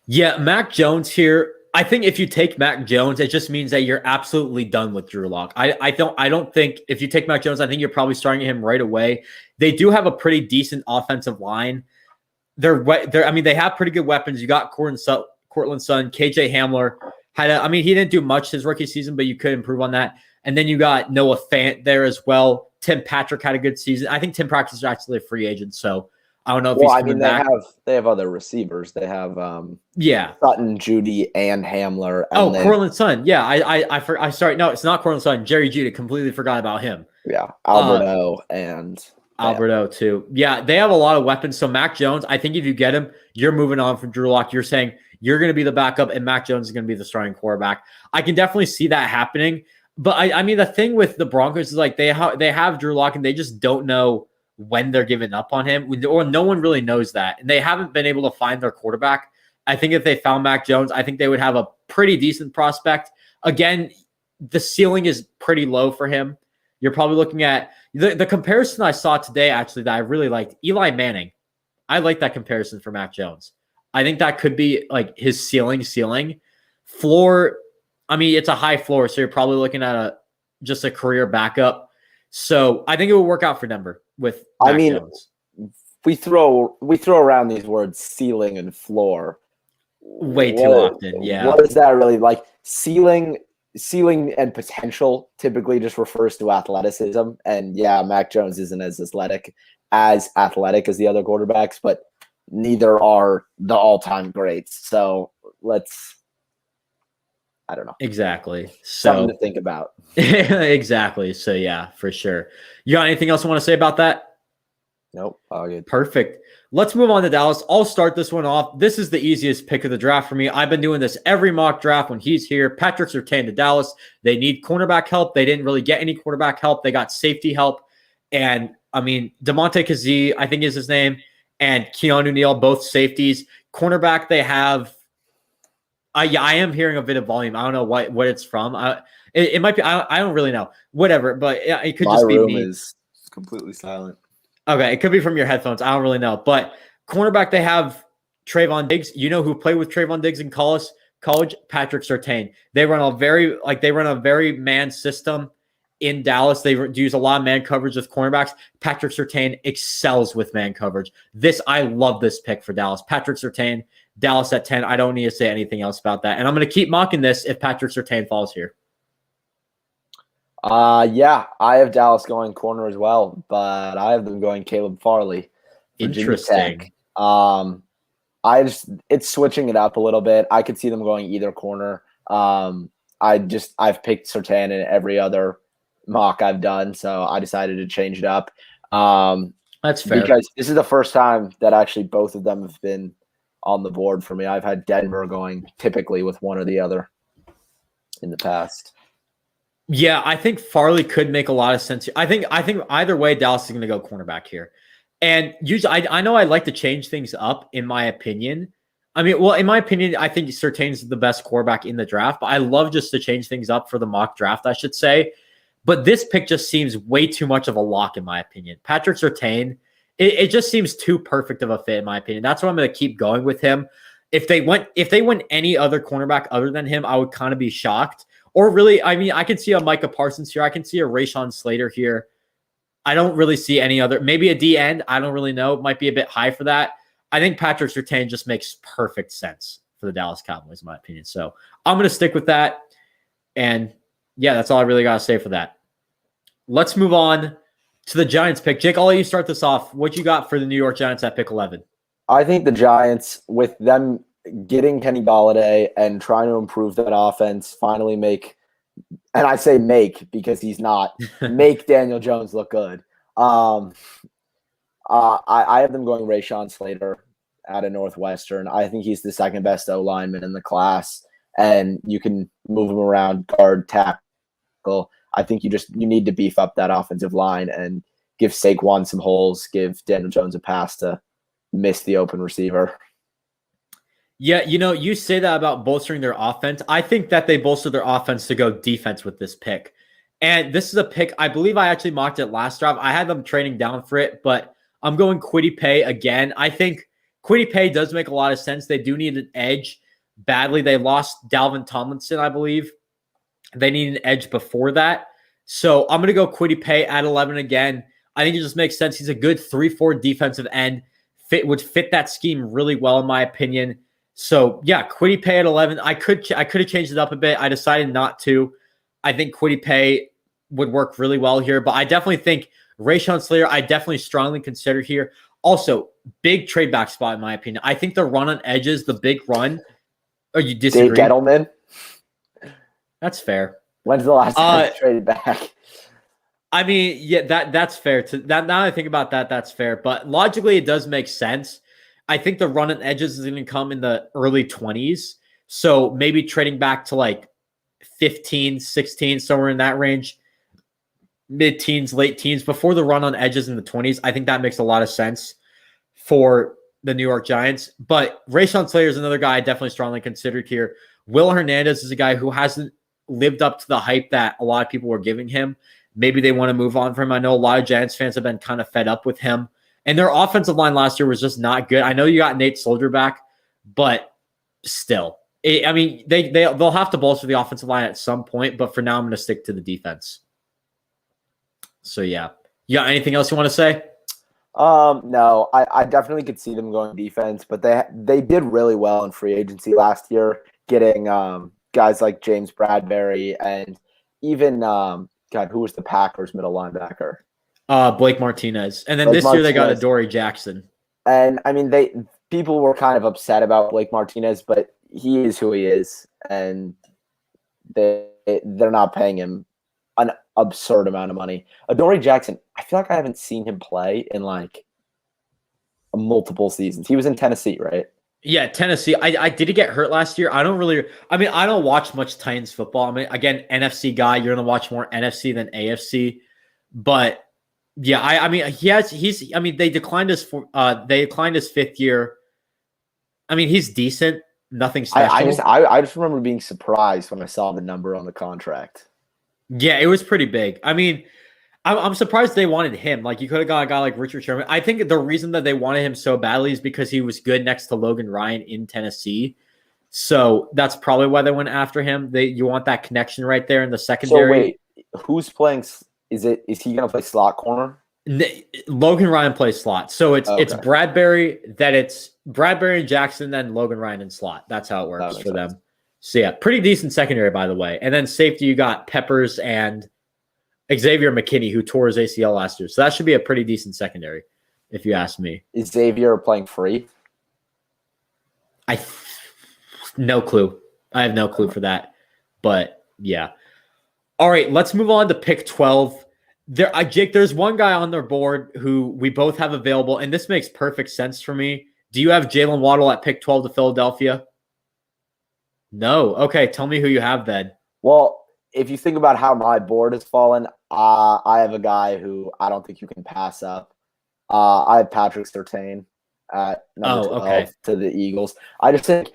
Yeah, Mac Jones here. I think if you take Mac Jones, it just means that you're absolutely done with Drew Lock. I don't think if you take Mac Jones, I think you're probably starting him right away. They do have a pretty decent offensive line. They have pretty good weapons. You got Cortland Sutton, KJ Hamler he didn't do much his rookie season, but you could improve on that. And then you got Noah Fant there as well. Tim Patrick had a good season. I think Tim Patrick is actually a free agent, so I don't know if he's coming back. They have other receivers. They have Sutton, Judy, and Hamler. And Cortland Sutton. Yeah, I sorry. No, it's not Cortland Sutton. Jerry Judy. Completely forgot about him. Yeah, Alberto and Alberto too. Yeah, they have a lot of weapons. So Mac Jones, I think if you get him, you're moving on from Drew Lock. You're saying you're going to be the backup, and Mac Jones is going to be the starting quarterback. I can definitely see that happening. But the thing with the Broncos is like they have Drew Lock, and they just don't know when they're giving up on him, or no one really knows that, and they haven't been able to find their quarterback. I think if they found Mac Jones, I think they would have a pretty decent prospect. Again, the ceiling is pretty low for him. You're probably looking at the comparison I saw today, actually, that I really liked. Eli Manning. I like that comparison for Mac Jones. I think that could be like his ceiling. Floor, it's a high floor, so you're probably looking at just a career backup. So I think it will work out for Denver with Mac Jones. We throw around these words ceiling and floor way too often. Yeah. What is that really like? Ceiling and potential typically just refers to athleticism. And yeah, Mac Jones isn't as athletic as the other quarterbacks, but neither are the all-time greats. So I don't know. Exactly. Something to think about. Exactly. So yeah, for sure. You got anything else you want to say about that? Nope. All good. Perfect. Let's move on to Dallas. I'll start this one off. This is the easiest pick of the draft for me. I've been doing this every mock draft when he's here. Patrick Surtain to Dallas. They need cornerback help. They didn't really get any quarterback help. They got safety help. And Devonta Kazee, I think is his name, and Keanu Neal, both safeties. Cornerback, they have. I am hearing a bit of volume. I don't know what it's from. It might be. I don't really know. Whatever, but it could just be me. My room is completely silent. Okay, it could be from your headphones. I don't really know. But cornerback, they have Trayvon Diggs. You know who played with Trayvon Diggs in college? Patrick Surtain. They run a very man system in Dallas. They use a lot of man coverage with cornerbacks. Patrick Surtain excels with man coverage. I love this pick for Dallas. Patrick Surtain, Dallas at 10. I don't need to say anything else about that. And I'm going to keep mocking this if Patrick Surtain falls here. Yeah, I have Dallas going corner as well, but I have them going Caleb Farley. Interesting. It's switching it up a little bit. I could see them going either corner. I've picked Surtain in every other mock I've done, so I decided to change it up. That's fair. Because this is the first time that actually both of them have been on the board for me. I've had Denver going typically with one or the other in the past. Yeah, I think Farley could make a lot of sense. I think either way, Dallas is going to go cornerback here. And usually, I know I like to change things up, in my opinion. I mean, well, in my opinion, I think Surtain's the best quarterback in the draft, but I love just to change things up for the mock draft, I should say. But this pick just seems way too much of a lock, in my opinion. Patrick Surtain, it just seems too perfect of a fit, in my opinion. That's why I'm going to keep going with him. If they went any other cornerback other than him, I would kind of be shocked. Or really, I mean, I can see a Micah Parsons here. I can see a Rashawn Slater here. I don't really see any other. Maybe a D end. I don't really know. It might be a bit high for that. I think Patrick Surtain just makes perfect sense for the Dallas Cowboys, in my opinion. So I'm going to stick with that. And yeah, that's all I really got to say for that. Let's move on to the Giants pick. Jake, I'll let you start this off. What you got for the New York Giants at pick 11? I think the Giants, with them getting Kenny Golladay and trying to improve that offense, finally make, and I say make because he's not, make Daniel Jones look good. I have them going Rashawn Slater out of Northwestern. I think he's the second best O lineman in the class, and you can move him around guard, tackle. I think you need to beef up that offensive line and give Saquon some holes, give Daniel Jones a pass to miss the open receiver. Yeah, you say that about bolstering their offense. I think that they bolstered their offense to go defense with this pick. And this is a pick, I believe I actually mocked it last draft. I had them trading down for it, but I'm going Kwity Paye again. I think Kwity Paye does make a lot of sense. They do need an edge badly. They lost Dalvin Tomlinson, I believe. They need an edge before that. So I'm going to go Kwity Paye at 11 again. I think it just makes sense. He's a good 3-4 defensive end. Would fit that scheme really well, in my opinion. So yeah, Kwity Paye at 11. I could have changed it up a bit. I decided not to. I think Kwity Paye would work really well here, but I definitely think Rashawn Slater, I definitely strongly consider here. Also, big trade back spot, in my opinion. I think the run on edges, the big run. Or you disagree? Dave Gettleman. That's fair. When's the last time you traded back? I mean, yeah, that's fair. Now that I think about that, that's fair. But logically, it does make sense. I think the run on edges is going to come in the early 20s. So maybe trading back to like 15, 16, somewhere in that range, mid-teens, late teens, before the run on edges in the 20s. I think that makes a lot of sense for the New York Giants. But Rashawn Slater is another guy I definitely strongly considered here. Will Hernandez is a guy who hasn't lived up to the hype that a lot of people were giving him. Maybe they want to move on from him. I know a lot of Giants fans have been kind of fed up with him. And their offensive line last year was just not good. I know you got Nate Soldier back, but still. I mean, they'll have to bolster the offensive line at some point, but for now, I'm going to stick to the defense. So, yeah. You got anything else you want to say? No, I definitely could see them going defense, but they did really well in free agency last year, getting guys like James Bradbury and even who was the Packers middle linebacker? Blake Martinez. And then this year they got Adoree Jackson. And I mean, people were kind of upset about Blake Martinez, but he is who he is, and they're not paying him an absurd amount of money. Adoree Jackson, I feel like I haven't seen him play in like multiple seasons. He was in Tennessee, right? Yeah, Tennessee. I did he get hurt last year? I don't watch much Titans football. I mean, again, NFC guy. You're gonna watch more NFC than AFC. But yeah, they declined his 5th year. I mean, he's decent. Nothing special. I just remember being surprised when I saw the number on the contract. Yeah, it was pretty big. I mean, I'm surprised they wanted him. Like, you could have got a guy like Richard Sherman. I think the reason that they wanted him so badly is because he was good next to Logan Ryan in Tennessee. So that's probably why they went after him. You want that connection right there in the secondary. So wait, who's playing? Is he going to play slot corner? Logan Ryan plays slot. So it's Bradbury, then it's Bradbury and Jackson, then Logan Ryan in slot. That's how it works for them. So yeah, pretty decent secondary, by the way. And then safety, you got Peppers and Xavier McKinney, who tore his ACL last year. So that should be a pretty decent secondary, if you ask me. Is Xavier playing free? No clue. I have no clue for that. But yeah. All right, let's move on to pick 12. Jake, there's one guy on their board who we both have available, and this makes perfect sense for me. Do you have Jalen Waddle at pick 12 to Philadelphia? No. Okay, tell me who you have then. Well, if you think about how my board has fallen, I have a guy who I don't think you can pass up. I have Patrick Surtain at number 12 to the Eagles. I just think,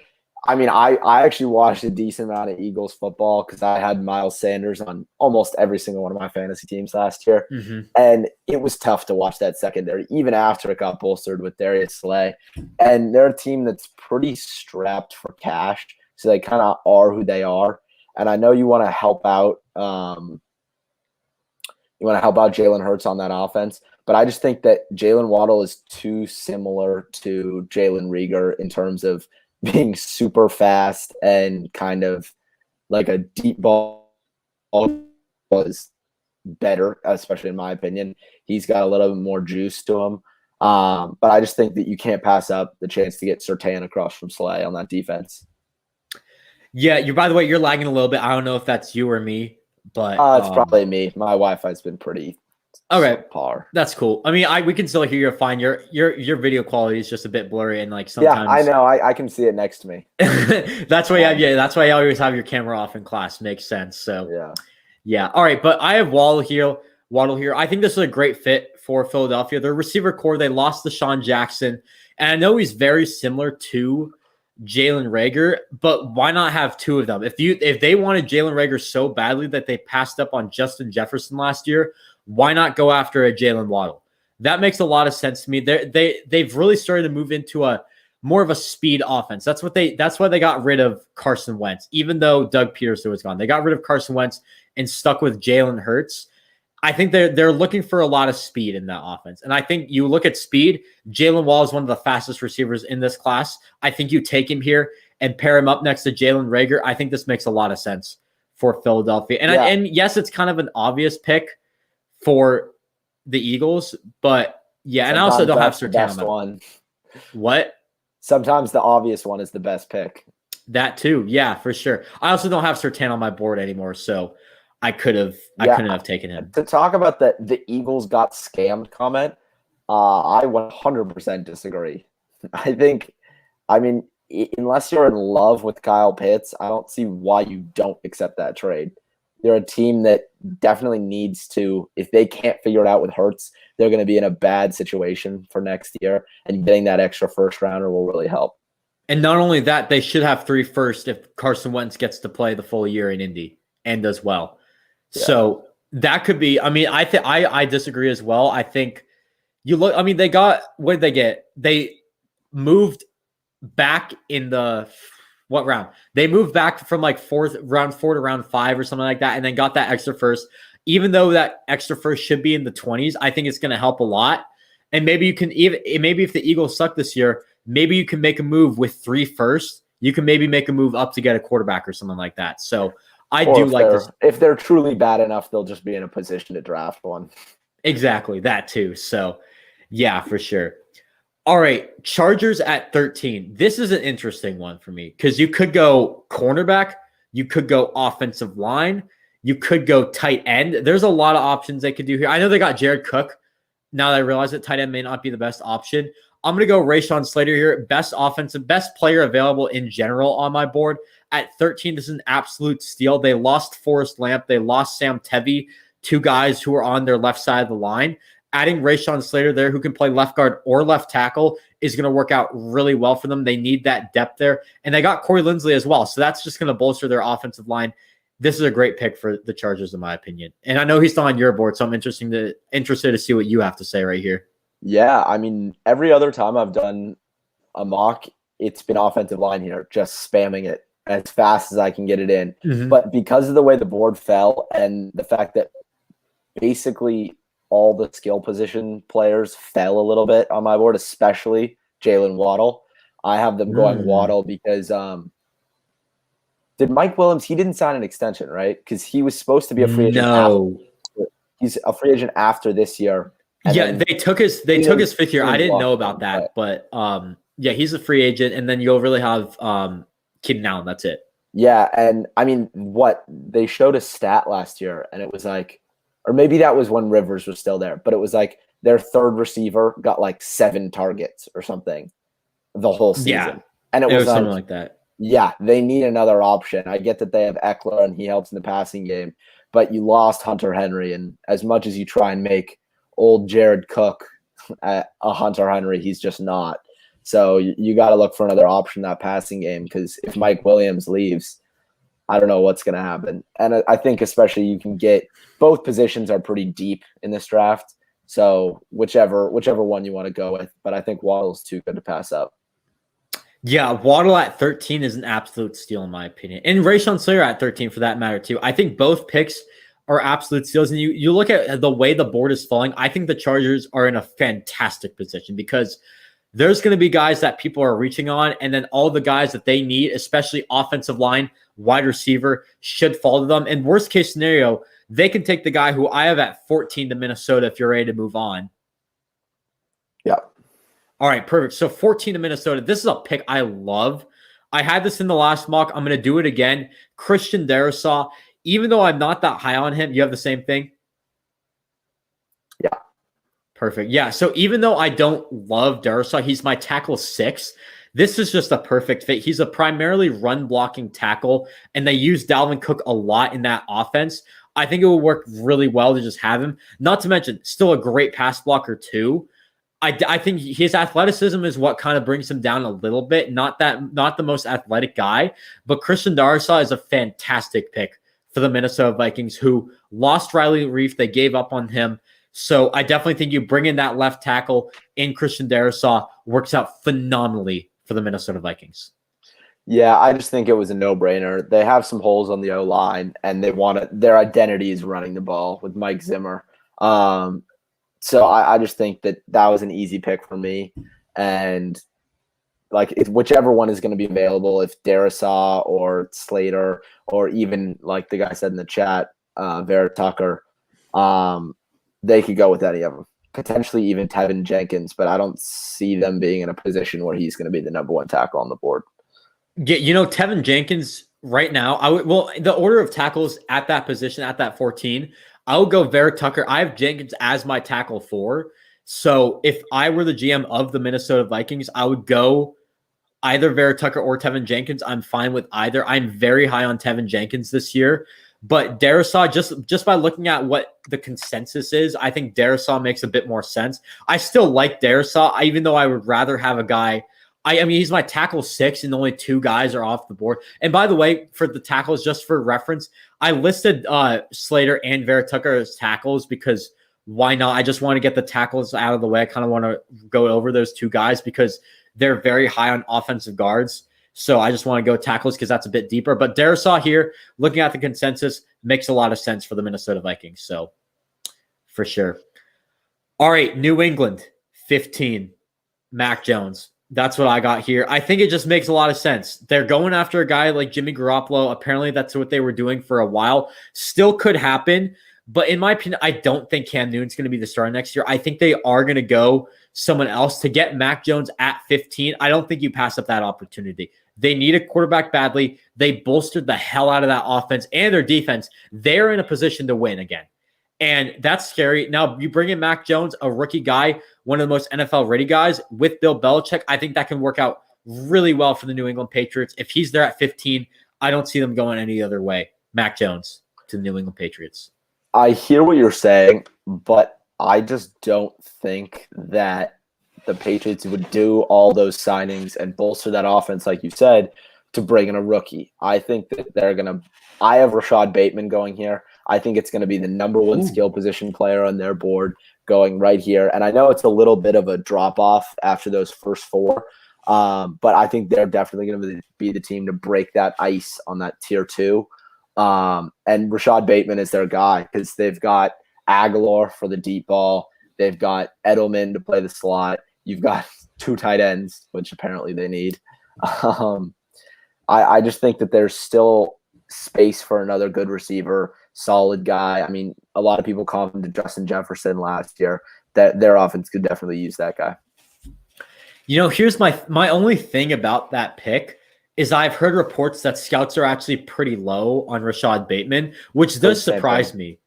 I actually watched a decent amount of Eagles football because I had Miles Sanders on almost every single one of my fantasy teams last year. And it was tough to watch that secondary, even after it got bolstered with Darius Slay. And they're a team that's pretty strapped for cash. So they kind of are who they are. And I know you want to help out Jalen Hurts on that offense. But I just think that Jalen Waddle is too similar to Jalen Reagor in terms of being super fast and kind of like a deep ball was better, especially in my opinion. He's got a little bit more juice to him. But I just think that you can't pass up the chance to get Surtain across from Slay on that defense. Yeah, by the way, you're lagging a little bit. I don't know if that's you or me, but it's probably me. My Wi-Fi's been pretty par. That's cool. We can still hear you fine. Your video quality is just a bit blurry and like sometimes. Yeah, I know. I can see it next to me. That's why that's why you always have your camera off in class. Makes sense. So yeah. All right, but I have Waddle here. I think this is a great fit for Philadelphia. Their receiver core, they lost Deshaun Jackson, and I know he's very similar to Jalen Reagor, but why not have two of them? If they wanted Jalen Reagor so badly that they passed up on Justin Jefferson last year, why not go after a Jalen Waddle? That makes a lot of sense to me. They've really started to move into a more of a speed offense. That's why they got rid of Carson Wentz, even though Doug Peterson was gone. They got rid of Carson Wentz and stuck with Jalen Hurts. I think they're looking for a lot of speed in that offense. And I think you look at speed, Jalen Waddle is one of the fastest receivers in this class. I think you take him here and pair him up next to Jalen Reagor. I think this makes a lot of sense for Philadelphia. And yes, it's kind of an obvious pick for the Eagles, but yeah, and I also don't have Surtain on that one. What? Sometimes the obvious one is the best pick. That too, yeah, for sure. I also don't have Surtain on my board anymore, so I couldn't have taken him. To talk about the Eagles got scammed comment, I 100% disagree. Unless you're in love with Kyle Pitts, I don't see why you don't accept that trade. They're a team that definitely needs to, if they can't figure it out with Hurts, they're going to be in a bad situation for next year, and getting that extra first rounder will really help. And not only that, they should have 3 firsts if Carson Wentz gets to play the full year in Indy and does well. Yeah. So that could be, I disagree as well. I think you look, they got, what did they get? They moved back in the, what round? They moved back from like round 4 to round 5 or something like that, and then got that extra first. Even though that extra first should be in the 20s, I think it's going to help a lot. And maybe you can maybe if the Eagles suck this year, maybe you can make a move with 3 firsts. You can maybe make a move up to get a quarterback or something like that. So I do like this. If they're truly bad enough, they'll just be in a position to draft one. Exactly, that too. So yeah, for sure. All right, Chargers at 13. This is an interesting one for me because you could go cornerback, you could go offensive line, you could go tight end. There's a lot of options they could do here. I know they got Jared Cook. Now that I realize that tight end may not be the best option, I'm going to go Rashawn Slater here. Best player available in general on my board. At 13, this is an absolute steal. They lost Forrest Lamp. They lost Sam Tevy, 2 guys who are on their left side of the line. Adding Rashawn Slater there, who can play left guard or left tackle, is going to work out really well for them. They need that depth there. And they got Corey Linsley as well. So that's just going to bolster their offensive line. This is a great pick for the Chargers, in my opinion. And I know he's not on your board, so I'm interested to see what you have to say right here. Yeah, every other time I've done a mock, it's been offensive line here, just spamming it as fast as I can get it in. Mm-hmm. But because of the way the board fell and the fact that basically all the skill position players fell a little bit on my board, especially Jalen Waddle, I have them going Waddle because did Mike Williams, he didn't sign an extension, right? Because he was supposed to be a free agent. No. He's a free agent after this year. Yeah, they took his 5th year. I didn't know about that, but yeah, he's a free agent, and then you'll really have Keenan Allen. That's it. Yeah, and what they showed a stat last year, and it was like or maybe that was when Rivers was still there, but it was like their third receiver got like 7 targets or something the whole season. Yeah, And it was like, something like that. Yeah, they need another option. I get that they have Eckler and he helps in the passing game, but you lost Hunter Henry. And as much as you try and make old Jared Cook a Hunter Henry, he's just not. So you got to look for another option in that passing game, because if Mike Williams leaves, I don't know what's going to happen. And I think especially you can get both positions are pretty deep in this draft. So whichever one you want to go with, but I think Waddle's too good to pass up. Yeah, Waddle at 13 is an absolute steal in my opinion. And Rashawn Slater at 13 for that matter too. I think both picks are absolute steals. And you look at the way the board is falling, I think the Chargers are in a fantastic position, because there's going to be guys that people are reaching on, and then all the guys that they need, especially offensive line, wide receiver, should fall to them. And worst case scenario, they can take the guy who I have at 14 to Minnesota if you're ready to move on. Yeah. All right, perfect. So 14 to Minnesota. This is a pick I love. I had this in the last mock. I'm going to do it again. Christian Darrisaw. Even though I'm not that high on him, you have the same thing? Yeah. Perfect. Yeah, so even though I don't love Darrisaw, he's my tackle 6. This is just a perfect fit. He's a primarily run-blocking tackle, and they use Dalvin Cook a lot in that offense. I think it will work really well to just have him. Not to mention, still a great pass blocker too. I think his athleticism is what kind of brings him down a little bit. Not the most athletic guy, but Christian Darrisaw is a fantastic pick for the Minnesota Vikings, who lost Riley Reif. They gave up on him. So I definitely think you bring in that left tackle in Christian Darrisaw, works out phenomenally for the Minnesota Vikings. Yeah, I just think it was a no-brainer. They have some holes on the O-line, and their identity is running the ball with Mike Zimmer. So I just think that was an easy pick for me. And like whichever one is going to be available, if Darrisaw or Slater, or even like the guy said in the chat, Vera Tucker, they could go with any of them. Potentially even Tevin Jenkins, but I don't see them being in a position where he's going to be the number 1 tackle on the board. Yeah, Tevin Jenkins right now, the order of tackles at that position, at that 14, I would go Vera Tucker. I have Jenkins as my tackle 4. So if I were the GM of the Minnesota Vikings, I would go either Vera Tucker or Tevin Jenkins. I'm fine with either. I'm very high on Tevin Jenkins this year. But Darrisaw, just by looking at what the consensus is, I think Darrisaw makes a bit more sense. I still like Darrisaw, even though I would rather have a guy. I mean, he's my tackle 6, and only 2 guys are off the board. And by the way, for the tackles, just for reference, I listed Slater and Vera Tucker as tackles because why not? I just want to get the tackles out of the way. I kind of want to go over those 2 guys because they're very high on offensive guards. So I just want to go tackles because that's a bit deeper. But Darrisaw here, looking at the consensus, makes a lot of sense for the Minnesota Vikings. So for sure. All right, New England, 15, Mac Jones. That's what I got here. I think it just makes a lot of sense. They're going after a guy like Jimmy Garoppolo. Apparently, that's what they were doing for a while. Still could happen. But in my opinion, I don't think Cam Newton's going to be the starter next year. I think they are going to go someone else to get Mac Jones at 15. I don't think you pass up that opportunity. They need a quarterback badly. They bolstered the hell out of that offense and their defense. They're in a position to win again. And that's scary. Now, you bring in Mac Jones, a rookie guy, one of the most NFL-ready guys, with Bill Belichick. I think that can work out really well for the New England Patriots. If he's there at 15, I don't see them going any other way. Mac Jones to the New England Patriots. I hear what you're saying, but I just don't think that the Patriots would do all those signings and bolster that offense, like you said, to bring in a rookie. I think that they're going to – I have Rashad Bateman going here. I think it's going to be the number 1 skill position player on their board going right here. And I know it's a little bit of a drop-off after those first 4, but I think they're definitely going to be the team to break that ice on that tier 2. And Rashad Bateman is their guy because they've got Aguilar for the deep ball. They've got Edelman to play the slot. You've got 2 tight ends, which apparently they need. I just think that there's still space for another good receiver, solid guy. I mean, a lot of people called him to Justin Jefferson last year. That their offense could definitely use that guy. Here's my only thing about that pick is I've heard reports that scouts are actually pretty low on Rashad Bateman, which does surprise me.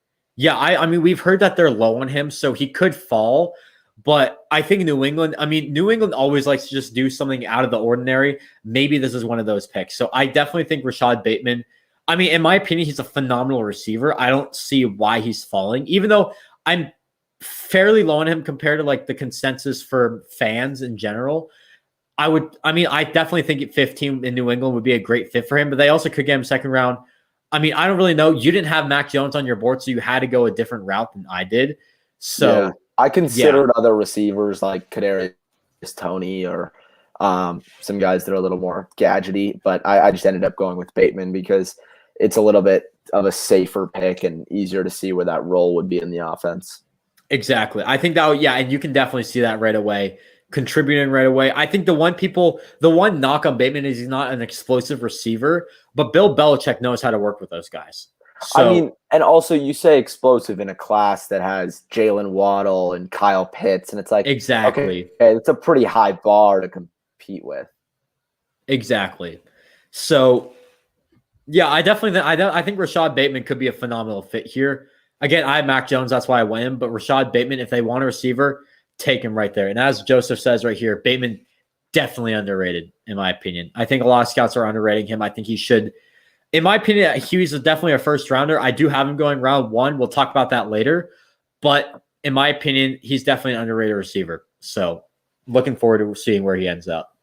Yeah, I mean, we've heard that they're low on him, so he could fall. But I think New England always likes to just do something out of the ordinary. Maybe this is one of those picks. So I definitely think Rashad Bateman, I mean, in my opinion, he's a phenomenal receiver. I don't see why he's falling, even though I'm fairly low on him compared to like the consensus for fans in general. I definitely think at 15 in New England would be a great fit for him, but they also could get him second round. I mean, I don't really know. You didn't have Mac Jones on your board, so you had to go a different route than I did. So yeah, I considered other receivers like Kadarius Toney or some guys that are a little more gadgety, but I just ended up going with Bateman because it's a little bit of a safer pick and easier to see where that role would be in the offense. Exactly. I think that, and you can definitely see that right away, contributing right away. I think the one knock on Bateman is he's not an explosive receiver, but Bill Belichick knows how to work with those guys. So, I mean, and also you say explosive in a class that has Jalen Waddle and Kyle Pitts, and it's like, exactly. Okay, it's a pretty high bar to compete with. Exactly. So, yeah, I think Rashad Bateman could be a phenomenal fit here. Again, I have Mac Jones. That's why I went him. But Rashad Bateman, if they want a receiver, take him right there. And as Joseph says right here, Bateman definitely underrated, in my opinion. I think a lot of scouts are underrating him. I think he should. In my opinion, he's definitely a first rounder. I do have him going round 1. We'll talk about that later. But in my opinion, he's definitely an underrated receiver. So looking forward to seeing where he ends up.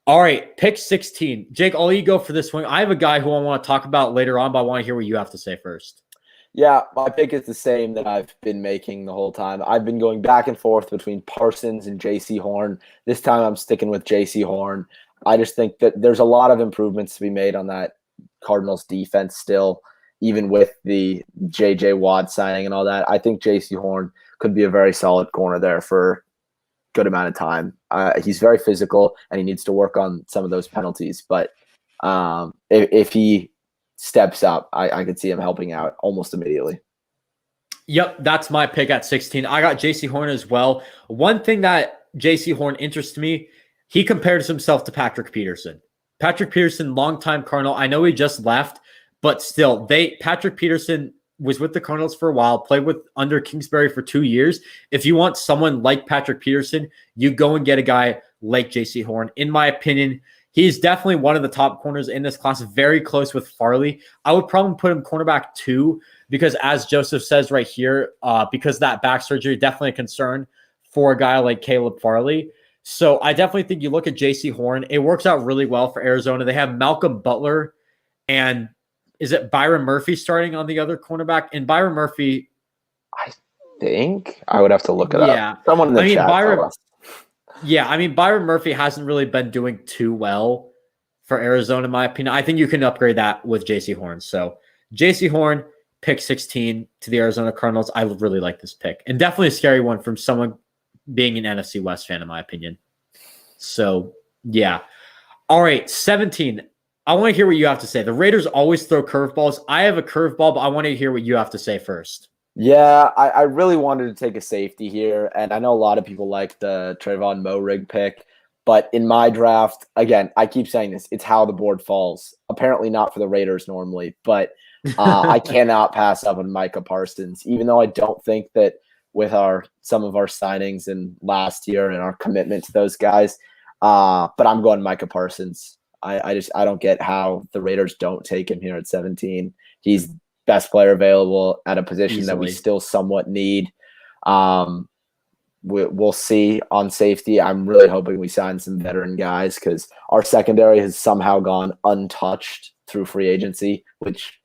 All right, pick 16. Jake, I'll let you go for this one. I have a guy who I want to talk about later on, but I want to hear what you have to say first. Yeah, my pick is the same that I've been making the whole time. I've been going back and forth between Parsons and J.C. Horn. This time I'm sticking with J.C. Horn. I just think that there's a lot of improvements to be made on that Cardinals defense still, even with the J.J. Watt signing and all that. I think J.C. Horn could be a very solid corner there for a good amount of time. He's very physical, and he needs to work on some of those penalties. But if he steps up, I could see him helping out almost immediately. Yep, that's my pick at 16. I got J.C. Horn as well. One thing that J.C. Horn interests me, he compares himself to Patrick Peterson. Patrick Peterson, longtime Cardinal. I know he just left, but still, Patrick Peterson was with the Cardinals for a while, played with under Kingsbury for 2 years. If you want someone like Patrick Peterson, you go and get a guy like J.C. Horn. In my opinion, he's definitely one of the top corners in this class, very close with Farley. I would probably put him cornerback 2 because, as Joseph says right here, because that back surgery, definitely a concern for a guy like Caleb Farley. So I definitely think you look at J.C. Horn. It works out really well for Arizona. They have Malcolm Butler and is it Byron Murphy starting on the other cornerback? And Byron Murphy, I think I would have to look it up. Someone in the chat. Byron Murphy hasn't really been doing too well for Arizona, in my opinion. I think you can upgrade that with J.C. Horn. So J.C. Horn, pick 16 to the Arizona Cardinals. I really like this pick. And definitely a scary one from someone being an NFC West fan, in my opinion. So, yeah. All right, 17. I want to hear what you have to say. The Raiders always throw curveballs. I have a curveball, but I want to hear what you have to say first. Yeah, I really wanted to take a safety here, and I know a lot of people like the Trayvon Moehrig pick, but in my draft, again, I keep saying this, it's how the board falls. Apparently not for the Raiders normally, but I cannot pass up on Micah Parsons, even though I don't think that with some of our signings in last year and our commitment to those guys, but I'm going Micah Parsons. I don't get how the Raiders don't take him here at 17. He's best player available at a position that we still somewhat need. We'll see on safety. I'm really hoping we sign some veteran guys because our secondary has somehow gone untouched through free agency, which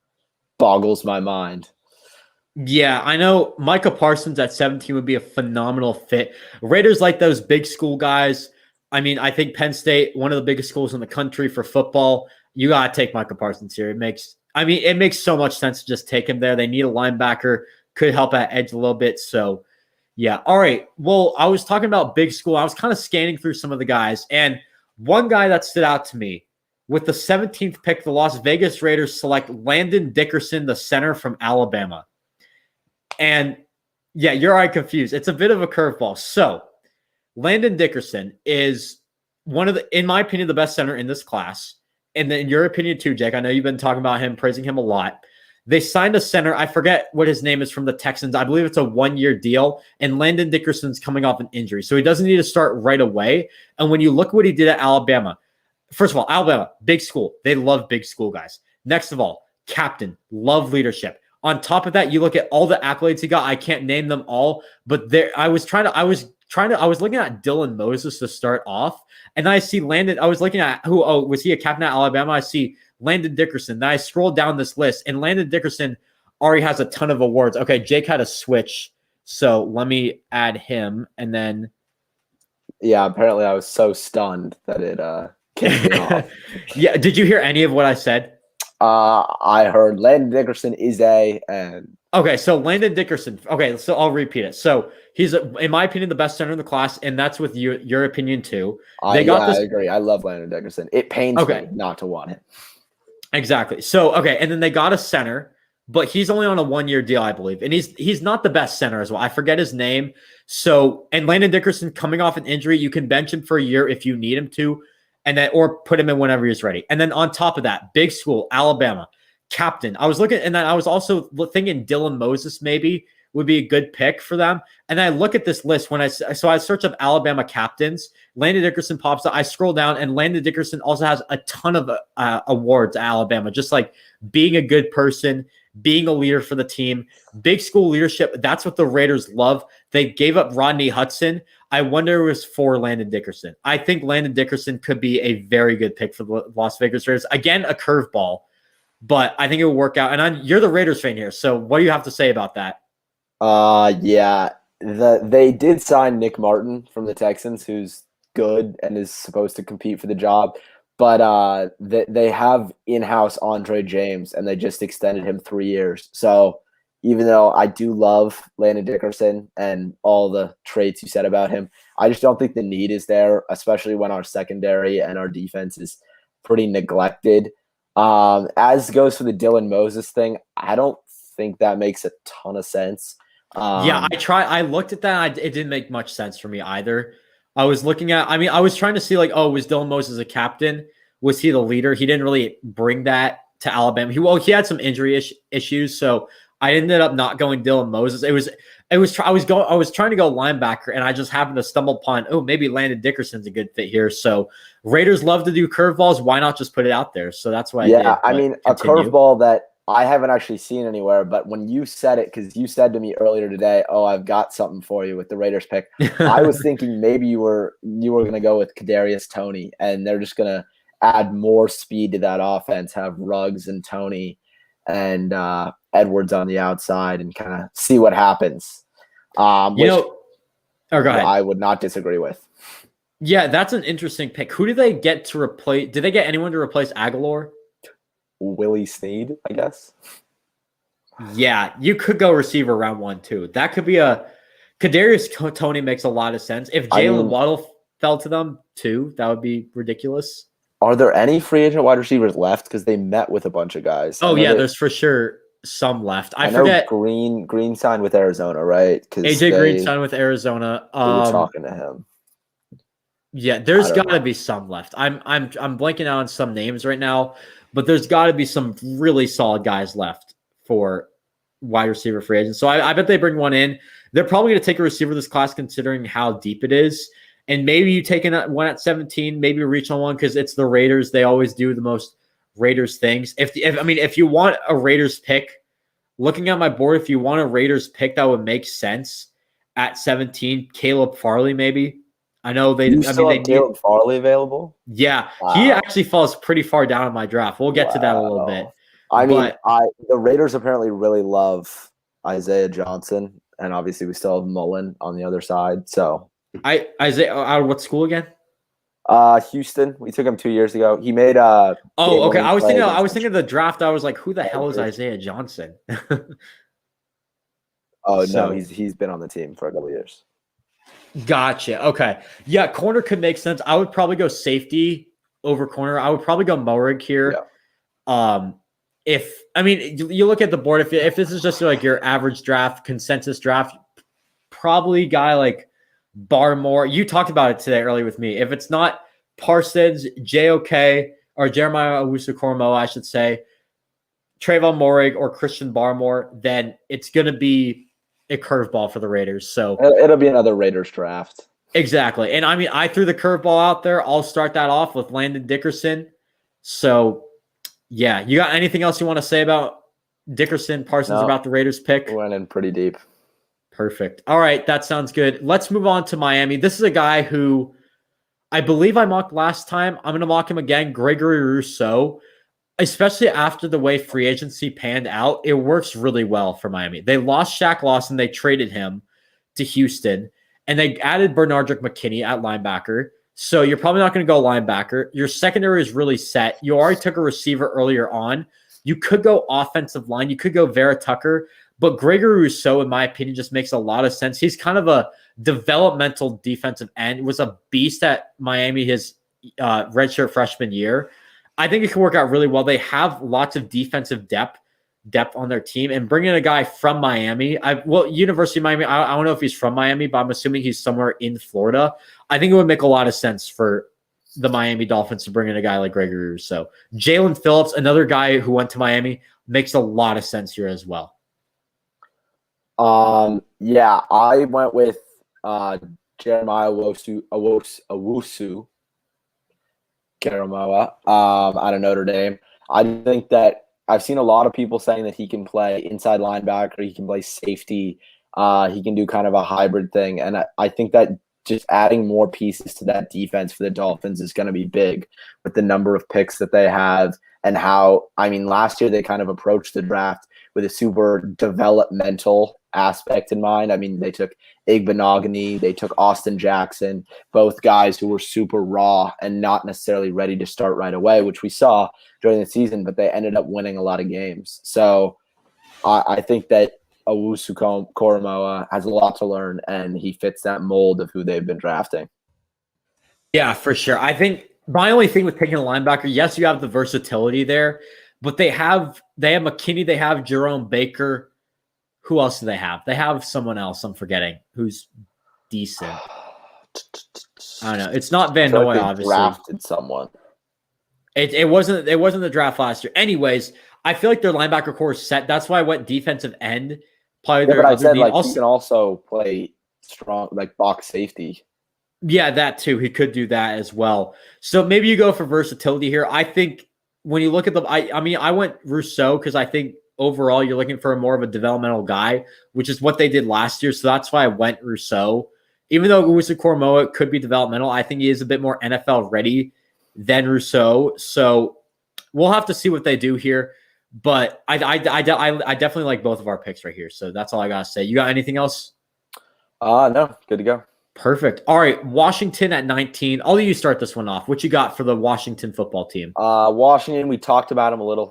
boggles my mind. Yeah, I know Micah Parsons at 17 would be a phenomenal fit. Raiders like those big school guys. I mean, I think Penn State, one of the biggest schools in the country for football. You got to take Micah Parsons here. It makes so much sense to just take him there. They need a linebacker, could help at edge a little bit. So, yeah. All right. Well, I was talking about big school. I was kind of scanning through some of the guys. And one guy that stood out to me, with the 17th pick, the Las Vegas Raiders select Landon Dickerson, the center from Alabama. And, yeah, you're all right confused. It's a bit of a curveball. So, Landon Dickerson is one of in my opinion, the best center in this class. And in your opinion too, Jake, I know you've been talking about him, praising him a lot. They signed a center. I forget what his name is from the Texans. I believe it's a 1-year deal. And Landon Dickerson's coming off an injury. So he doesn't need to start right away. And when you look what he did at Alabama, first of all, Alabama, big school. They love big school guys. Next of all, captain, love leadership. On top of that, you look at all the accolades he got. I can't name them all, but I was looking at Dylan Moses to start off, and I see Landon. I was looking at was he a captain at Alabama? I see Landon Dickerson. Then I scrolled down this list, and Landon Dickerson already has a ton of awards. Okay, Jake had a switch, so let me add him, and then yeah, apparently I was so stunned that it kicked me off. Yeah, did you hear any of what I said? I heard Landon Dickerson is and okay, so Landon Dickerson. Okay, so I'll repeat it. So he's, in my opinion, the best center in the class, and that's with your opinion too. I agree. I love Landon Dickerson. It pains me not to want him. Exactly. So and then they got a center, but he's only on a 1-year deal, I believe, and he's not the best center as well. I forget his name. So, and Landon Dickerson coming off an injury, you can bench him for a year if you need him to. And then, or put him in whenever he's ready. And then on top of that, big school, Alabama, captain. I was looking, and then I was also thinking Dylan Moses maybe would be a good pick for them. And I look at this list I search up Alabama captains. Landon Dickerson pops up. I scroll down, and Landon Dickerson also has a ton of awards at Alabama, just like being a good person, being a leader for the team, big school leadership. That's what the Raiders love. They gave up Rodney Hudson. I wonder if it was for Landon Dickerson. I think Landon Dickerson could be a very good pick for the Las Vegas Raiders. Again, a curveball, but I think it will work out. And you're the Raiders fan here, so what do you have to say about that? Yeah, they did sign Nick Martin from the Texans, who's good and is supposed to compete for the job. But they have in-house Andre James, and they just extended him 3 years. So even though I do love Landon Dickerson and all the traits you said about him, I just don't think the need is there, especially when our secondary and our defense is pretty neglected. As goes for the Dylan Moses thing, I don't think that makes a ton of sense. I looked at that. It didn't make much sense for me either. I was looking at, I was trying to see was Dylan Moses a captain? Was he the leader? He didn't really bring that to Alabama. He had some injury issues, so I ended up not going Dylan Moses. I was trying to go linebacker, and I just happened to stumble upon, maybe Landon Dickerson's a good fit here. So Raiders love to do curveballs. Why not just put it out there? So that's why I did. A curveball that I haven't actually seen anywhere, but when you said it, because you said to me earlier today, I've got something for you with the Raiders pick. I was thinking maybe you were going to go with Kadarius Toney, and they're just going to add more speed to that offense, have Ruggs and Toney and Edwards on the outside, and kind of see what happens. Go ahead. I would not disagree with. Yeah, that's an interesting pick. Who did they get to replace? Did they get anyone to replace Aguilar? Willie Snead, I guess. Yeah, you could go receiver round 1 too. That could be a Kadarius Toney makes a lot of sense. If Jalen Waddle fell to them too, that would be ridiculous. Are there any free agent wide receivers left? Because they met with a bunch of guys. There's for sure some left. I forget. Green signed with Arizona, right? AJ Green signed with Arizona. We were talking to him. Yeah, there's got to be some left. I'm blanking out on some names right now, but there's got to be some really solid guys left for wide receiver free agents. So I bet they bring one in. They're probably going to take a receiver this class, considering how deep it is. And maybe you take one at 17, maybe reach on one because it's the Raiders. They always do the most Raiders things. If you want a Raiders pick, looking at my board, if you want a Raiders pick that would make sense at 17, Caleb Farley maybe. I know they. You still have Caleb Farley available? Yeah, wow. He actually falls pretty far down in my draft. We'll get to that a little bit. The Raiders apparently really love Isaiah Johnson, and obviously we still have Mullen on the other side. So Isaiah out of what school again? Houston. We took him 2 years ago. He made okay. I was thinking of the draft. I was like, who the hell is Isaiah Johnson? No, he's been on the team for a couple of years. Gotcha. Okay. Yeah, corner could make sense. I would probably go safety over corner. I would probably go Moerig here. Yeah. You look at the board, if this is just like your average draft, consensus draft, probably guy like Barmore. You talked about it today earlier with me. If it's not Parsons, JOK, or Jeremiah Owusu-Koramoah, I should say, Trayvon Moehrig or Christian Barmore, then it's going to be a curveball for the Raiders. So it'll be another Raiders draft. Exactly. And I mean, I threw the curveball out there. I'll start that off with Landon Dickerson. So, yeah. You got anything else you want to say about Dickerson, Parsons, about the Raiders pick? Went in pretty deep. Perfect. All right. That sounds good. Let's move on to Miami. This is a guy who I believe I mocked last time. I'm going to mock him again, Gregory Rousseau. Especially after the way free agency panned out, it works really well for Miami. They lost Shaq Lawson. They traded him to Houston. And they added Bernardrick McKinney at linebacker. So you're probably not going to go linebacker. Your secondary is really set. You already took a receiver earlier on. You could go offensive line. You could go Vera Tucker. But Gregory Rousseau, in my opinion, just makes a lot of sense. He's kind of a developmental defensive end. Was a beast at Miami his redshirt freshman year. I think it can work out really well. They have lots of defensive depth on their team, and bringing a guy from Miami, University of Miami, I don't know if he's from Miami, but I'm assuming he's somewhere in Florida. I think it would make a lot of sense for the Miami Dolphins to bring in a guy like Gregory Rousseau. Jaylen Phillips, another guy who went to Miami, makes a lot of sense here as well. Yeah, I went with Jeremiah Owusu Coramoa out of Notre Dame. I think that I've seen a lot of people saying that he can play inside linebacker, he can play safety, he can do kind of a hybrid thing. And I think that just adding more pieces to that defense for the Dolphins is going to be big with the number of picks that they have and how, I mean, last year they kind of approached the draft with a super developmental aspect in mind. I mean, they took Igbenogany, they took Austin Jackson, both guys who were super raw and not necessarily ready to start right away, which we saw during the season, but they ended up winning a lot of games. So I think that Owusu Coramoa has a lot to learn, and he fits that mold of who they've been drafting. Yeah, for sure. I think my only thing with picking a linebacker, yes, you have the versatility there, but they have McKinney, they have Jerome Baker. Who else do they have? They have someone else I'm forgetting who's decent. I don't know. It's not Van Noy, obviously. Drafted someone. It wasn't the draft last year. Anyways, I feel like their linebacker core is set. That's why I went defensive end. Probably Yeah, their but I other said need. like Also, he can also play strong, like box safety. yeah, that too. He could do that as well. So maybe you go for versatility here. I think when you look at them, I went Rousseau because I think overall you're looking for more of a developmental guy, which is what they did last year. So that's why I went Rousseau. Even though Owusu Coramoa could be developmental, I think he is a bit more NFL ready than Rousseau. So we'll have to see what they do here. But I definitely like both of our picks right here. So that's all I got to say. You got anything else? No, good to go. Perfect. All right, Washington at 19. I'll let you start this one off. What you got for the Washington football team? Washington, we talked about him a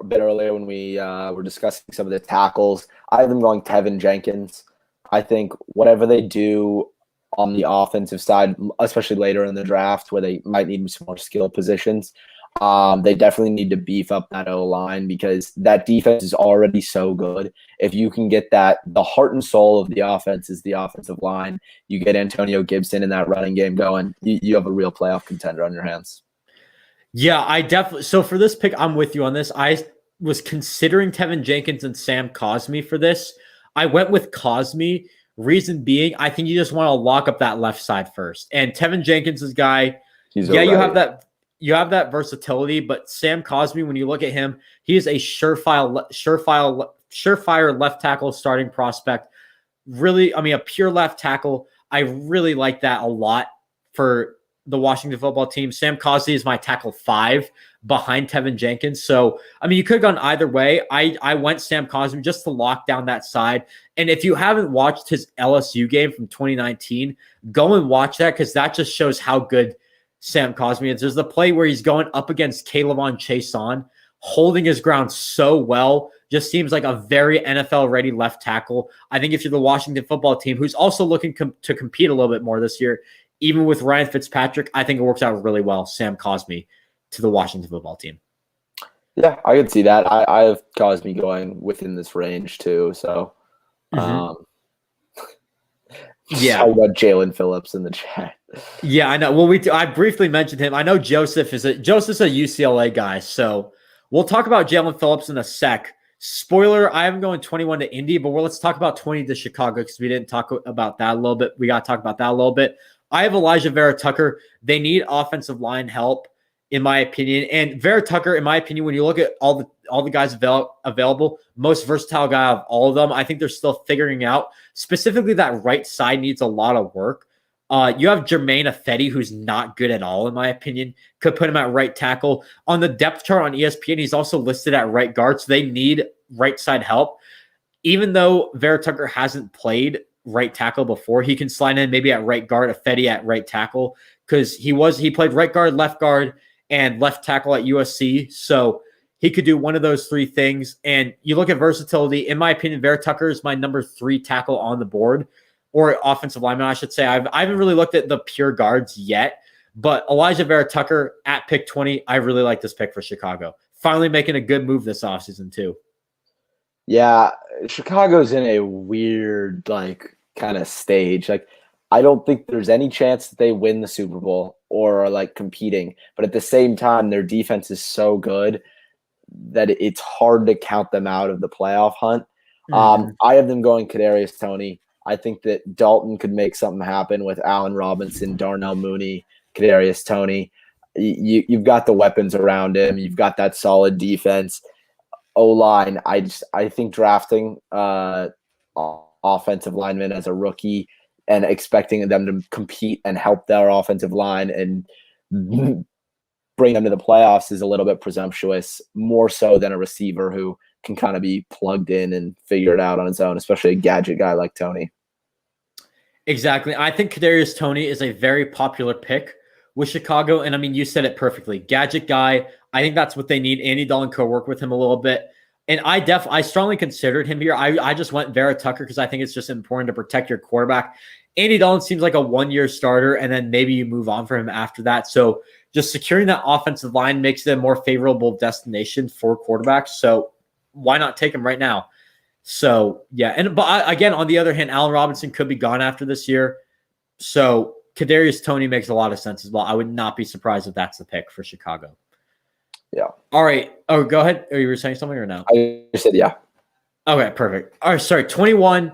bit earlier when we were discussing some of the tackles. I have them going Tevin Jenkins. I think whatever they do on the offensive side, especially later in the draft where they might need some more skill positions, they definitely need to beef up that O-line because that defense is already so good. If you can get that, the heart and soul of the offense is the offensive line. You get Antonio Gibson in that running game going, you have a real playoff contender on your hands. Yeah, I definitely. So for this pick, I'm with you on this. I was considering Tevin Jenkins and Sam Cosmi for this. I went with Cosmi. Reason being, I think you just want to lock up that left side first. And Tevin Jenkins is guy. You have that. You have that versatility, but Sam Cosmi, when you look at him, he is a surefire left tackle starting prospect. Really, I mean, a pure left tackle. I really like that a lot for the Washington football team. Sam Cosmi is my tackle 5 behind Tevin Jenkins. So, I mean, you could have gone either way. I went Sam Cosmi just to lock down that side. And if you haven't watched his LSU game from 2019, go and watch that because that just shows how good Sam Cosmi is. There's the play where he's going up against K'Lavon Chaisson, holding his ground so well. Just seems like a very NFL-ready left tackle. I think if you're the Washington football team, who's also looking to compete a little bit more this year, even with Ryan Fitzpatrick, I think it works out really well, Sam Cosmi, to the Washington football team. Yeah, I could see that. I have Cosmi going within this range too. So, yeah, I got Jaylen Phillips in the chat. Yeah, I know. Well, I briefly mentioned him. I know Joseph's a UCLA guy, so We'll talk about Jalen Phillips in a sec. Spoiler, I am going 21 to Indy, but let's talk about 20 to Chicago because we didn't talk about that a little bit. We got to talk about that a little bit. I have Elijah Vera-Tucker. They need offensive line help, in my opinion. And Vera-Tucker, in my opinion, when you look at all the guys available, most versatile guy of all of them, I think they're still figuring out. Specifically, that right side needs a lot of work. You have Jermaine Ifedi, who's not good at all, in my opinion. Could put him at right tackle. On the depth chart on ESPN, he's also listed at right guard, so they need right side help. Even though Vera-Tucker hasn't played right tackle before, he can slide in maybe at right guard, Ifedi at right tackle, because he played right guard, and left tackle at USC, so he could do one of those three things. And you look at versatility, in my opinion, Vera-Tucker is my number 3 tackle on the board, or offensive lineman, I should say. I haven't really looked at the pure guards yet, but Elijah Vera-Tucker at pick 20, I really like this pick for Chicago. Finally making a good move this offseason too. Yeah, Chicago's in a weird, kind of stage. I don't think there's any chance that they win the Super Bowl or are, competing. But at the same time, their defense is so good that it's hard to count them out of the playoff hunt. I have them going Kadarius Toney. I think that Dalton could make something happen with Allen Robinson, Darnell Mooney, Kadarius Toney. You've got the weapons around him. You've got that solid defense. O-line, I think drafting offensive linemen as a rookie and expecting them to compete and help their offensive line and bring them to the playoffs is a little bit presumptuous, more so than a receiver who can kind of be plugged in and figure it out on his own, especially a gadget guy like Toney. Exactly. I think Kadarius Toney is a very popular pick with Chicago. And I mean, you said it perfectly. Gadget guy. I think that's what they need. Andy Dalton co-work with him a little bit. And I strongly considered him here. I just went Vera-Tucker because I think it's just important to protect your quarterback. Andy Dalton seems like a one-year starter, and then maybe you move on from him after that. So just securing that offensive line makes it a more favorable destination for quarterbacks. So why not take him right now? So, yeah. But again, on the other hand, Allen Robinson could be gone after this year. So Kadarius Toney makes a lot of sense as well. I would not be surprised if that's the pick for Chicago. Yeah. All right. Oh, go ahead. Are you saying something or no? I said yeah. Okay, perfect. All right, sorry. 21.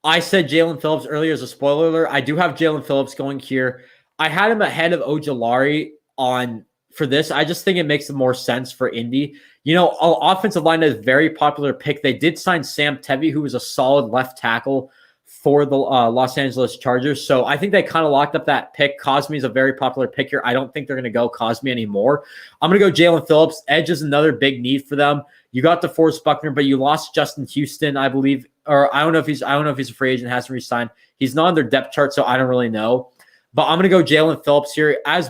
I said Jalen Phillips earlier as a spoiler alert. I do have Jalen Phillips going here. I had him ahead of Ojulari for this. I just think it makes more sense for Indy. Offensive line is a very popular pick. They did sign Sam Tevi, who was a solid left tackle for the Los Angeles Chargers. So I think they kind of locked up that pick. Cosme is a very popular pick here. I don't think they're going to go Cosme anymore. I'm going to go Jalen Phillips. Edge is another big need for them. You got DeForest Buckner, but you lost Justin Houston, I believe. Or I don't know if he's a free agent, hasn't re-signed. He's not on their depth chart, so I don't really know. But I'm going to go Jalen Phillips here. As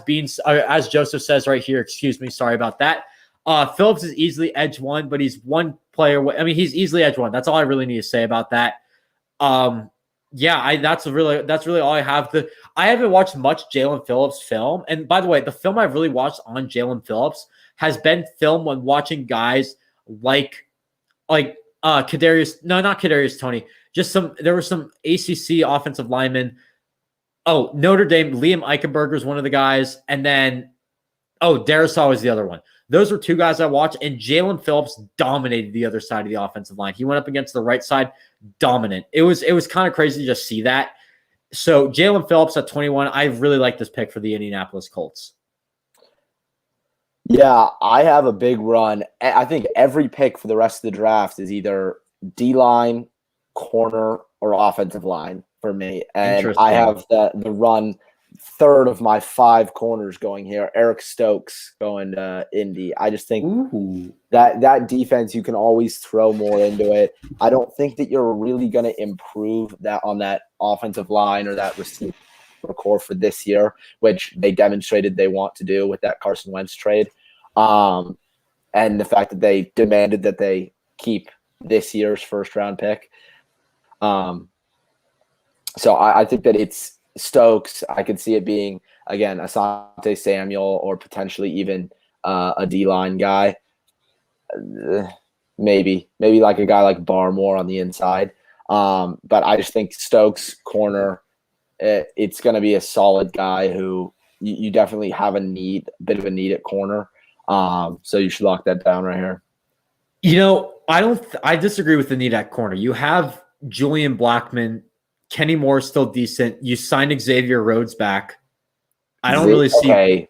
Joseph says right here, excuse me, sorry about that. Phillips is easily edge one, but he's one player. He's easily edge one. That's all I really need to say about that. That's really all I have. I haven't watched much Jalen Phillips film. And by the way, the film I've really watched on Jalen Phillips has been film when watching guys like Kadarius. No, not Kadarius Toney. There were some ACC offensive linemen. Oh, Notre Dame, Liam Eichenberger is one of the guys. And then, Darisaw was the other one. Those were two guys I watched, and Jalen Phillips dominated the other side of the offensive line. He went up against the right side, dominant. It was kind of crazy to just see that. So Jalen Phillips at 21, I really like this pick for the Indianapolis Colts. Yeah, I have a big run. I think every pick for the rest of the draft is either D-line, corner, or offensive line for me. And I have the run third of my 5 corners going here. Eric Stokes going to Indy. I just think that defense, you can always throw more into it. I don't think that you're really going to improve that on that offensive line or that receiver core for this year, which they demonstrated they want to do with that Carson Wentz trade. And the fact that they demanded that they keep this year's first round pick. So I think that it's Stokes. I could see it being, again, Asante Samuel or potentially even a D-line guy. Maybe like a guy like Barmore on the inside. But I just think Stokes, corner, it's going to be a solid guy who you definitely have a bit of a need at corner. So you should lock that down right here. I disagree with the need at corner. You have Julian Blackmon, Kenny Moore still decent. You signed Xavier Rhodes back. I don't really see. Okay.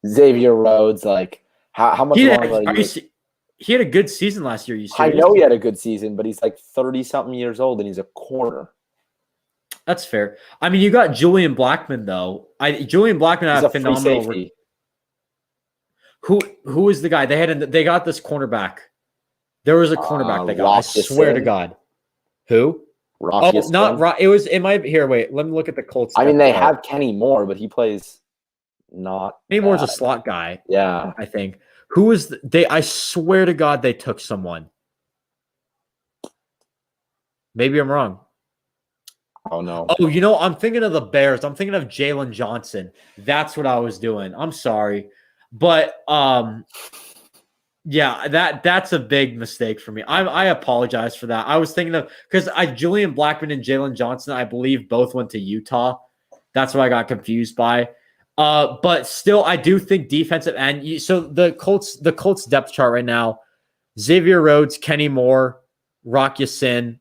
Xavier Rhodes, like how much longer? He had a good season last year. I know he had a good season, but he's like 30-something years old and he's a corner. That's fair. I mean, you got Julian Blackmon though. Julian Blackmon had a phenomenal. Who is the guy they got this cornerback? There was a cornerback they got. I swear to God. Who? It might be here. Wait, let me look at the Colts. I mean, they have Kenny Moore, but he plays not. Kenny Moore's a slot guy. Yeah, I think. Who is I swear to God, they took someone. Maybe I'm wrong. Oh no. Oh, I'm thinking of the Bears. I'm thinking of Jalen Johnson. That's what I was doing. I'm sorry, but yeah, that's a big mistake for me. I apologize for that. I was thinking of because Julian Blackmon and Jalen Johnson, I believe, both went to Utah. That's what I got confused by. But still, I do think defensive end. So the Colts depth chart right now: Xavier Rhodes, Kenny Moore, Rock Ya-Sin.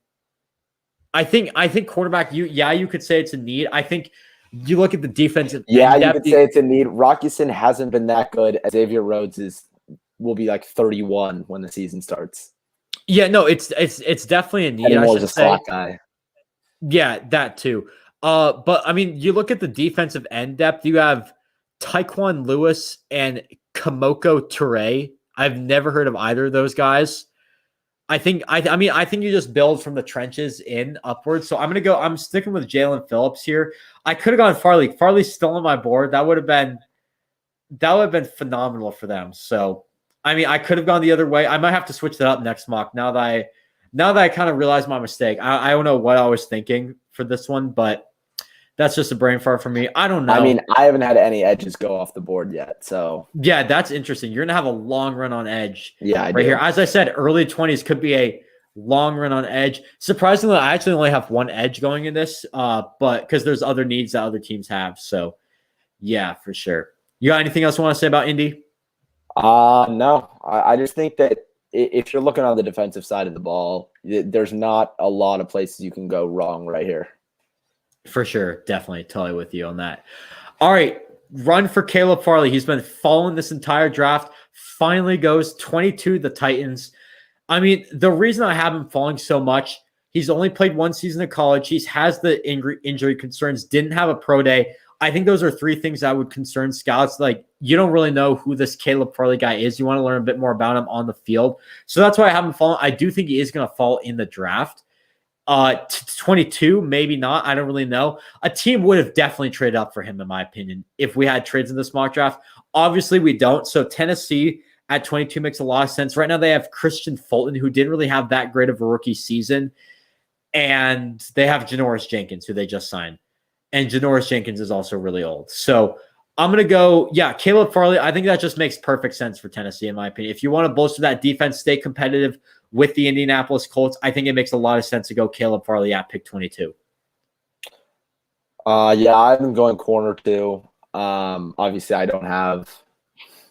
I think quarterback. You could say it's a need. I think you look at the defensive. Yeah, you could say it's a need. Rock Ya-Sin hasn't been that good. Xavier Rhodes will be like 31 when the season starts. Yeah, no, it's definitely a need. Kenny Moore's a slot guy. Yeah, that too. But I mean, you look at the defensive end depth. You have Tyquan Lewis and Kamoko Toure. I've never heard of either of those guys. I think you just build from the trenches in upwards. So I'm sticking with Jalen Phillips here. I could have gone Farley. Farley's still on my board. That would have been phenomenal for them. So I mean, I could have gone the other way. I might have to switch that up next mock. Now that I kind of realized my mistake. I don't know what I was thinking for this one, but that's just a brain fart for me. I don't know. I mean, I haven't had any edges go off the board yet. So yeah, that's interesting. You're gonna have a long run on edge. Yeah, right here. As I said, early 20s could be a long run on edge. Surprisingly, I actually only have one edge going in this, but because there's other needs that other teams have. So yeah, for sure. You got anything else you want to say about Indy? No. I just think that if you're looking on the defensive side of the ball, there's not a lot of places you can go wrong right here. For sure. Definitely. Totally with you on that. All right. Run for Caleb Farley. He's been falling this entire draft. Finally goes 22 the Titans. I mean, the reason I have him falling so much, he's only played one season of college. He has the injury concerns, didn't have a pro day. I think those are three things that would concern scouts. Like, you don't really know who this Caleb Farley guy is. You want to learn a bit more about him on the field. So that's why I have him fallen. I do think he is going to fall in the draft. 22, maybe not. I don't really know. A team would have definitely traded up for him, in my opinion, if we had trades in this mock draft. Obviously, we don't. So Tennessee at 22 makes a lot of sense. Right now, they have Christian Fulton, who didn't really have that great of a rookie season. And they have Janoris Jenkins, who they just signed. And Janoris Jenkins is also really old. So I'm going to go, Caleb Farley. I think that just makes perfect sense for Tennessee, in my opinion. If you want to bolster that defense, stay competitive with the Indianapolis Colts, I think it makes a lot of sense to go Caleb Farley at pick 22. I'm going corner too. Obviously, I don't have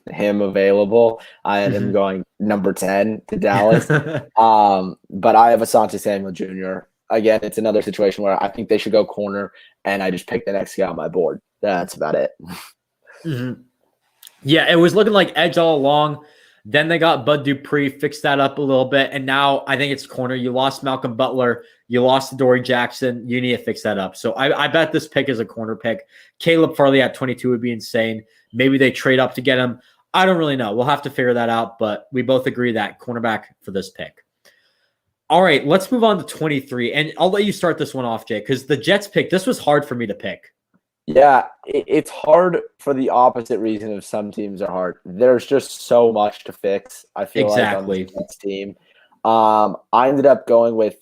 him available. I had him going number 10 to Dallas. But I have Asante Samuel Jr. Again, it's another situation where I think they should go corner, and I just picked the next guy on my board. That's about it. Mm-hmm. Yeah, it was looking like edge all along. Then they got Bud Dupree, fixed that up a little bit, and now I think it's corner. You lost Malcolm Butler. You lost Adoree Jackson. You need to fix that up. So I bet this pick is a corner pick. Caleb Farley at 22 would be insane. Maybe they trade up to get him. I don't really know. We'll have to figure that out, but we both agree that cornerback for this pick. All right, let's move on to 23, and I'll let you start this one off, Jay, because the Jets pick, this was hard for me to pick. Yeah, it's hard for the opposite reason of some teams are hard. There's just so much to fix, I feel like, on this Jets team. I ended up going with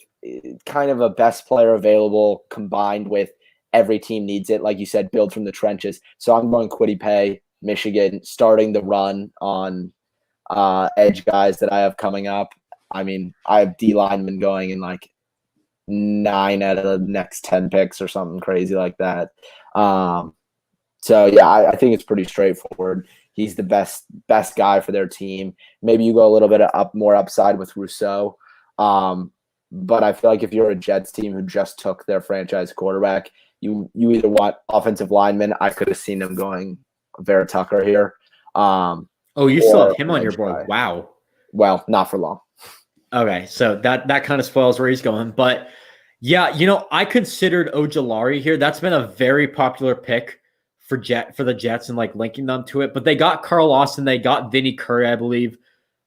kind of a best player available combined with every team needs it. Like you said, build from the trenches. So I'm going Kwity Paye, Michigan, starting the run on edge guys that I have coming up. I mean, I have D linemen going in like 9 out of the next 10 picks or something crazy like that. I think it's pretty straightforward. He's the best guy for their team. Maybe you go a little bit more upside with Rousseau. But I feel like if you're a Jets team who just took their franchise quarterback, you either want offensive linemen. I could have seen them going Vera Tucker here. You still have him on your board. Wow. Well, not for long. Okay, so that kind of spoils where he's going. But yeah, I considered Ojulari here. That's been a very popular pick for the Jets and like linking them to it. But they got Carl Lawson. They got Vinny Curry, I believe.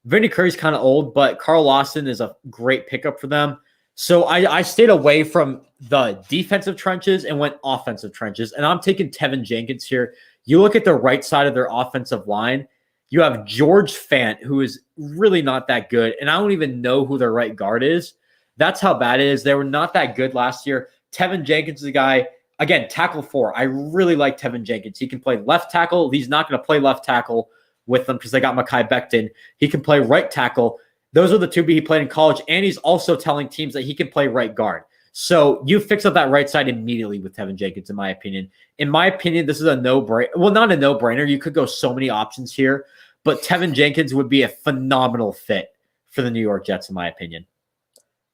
Vinny Curry's kind of old, but Carl Lawson is a great pickup for them. So I stayed away from the defensive trenches and went offensive trenches. And I'm taking Tevin Jenkins here. You look at the right side of their offensive line. You have George Fant, who is really not that good. And I don't even know who their right guard is. That's how bad it is. They were not that good last year. Tevin Jenkins is a guy, again, tackle 4. I really like Tevin Jenkins. He can play left tackle. He's not going to play left tackle with them because they got Mekhi Becton. He can play right tackle. Those are the two he played in college. And he's also telling teams that he can play right guard. So you fix up that right side immediately with Tevin Jenkins, in my opinion. In my opinion, this is a no-brainer. Well, not a no-brainer. You could go so many options here. But Tevin Jenkins would be a phenomenal fit for the New York Jets, in my opinion.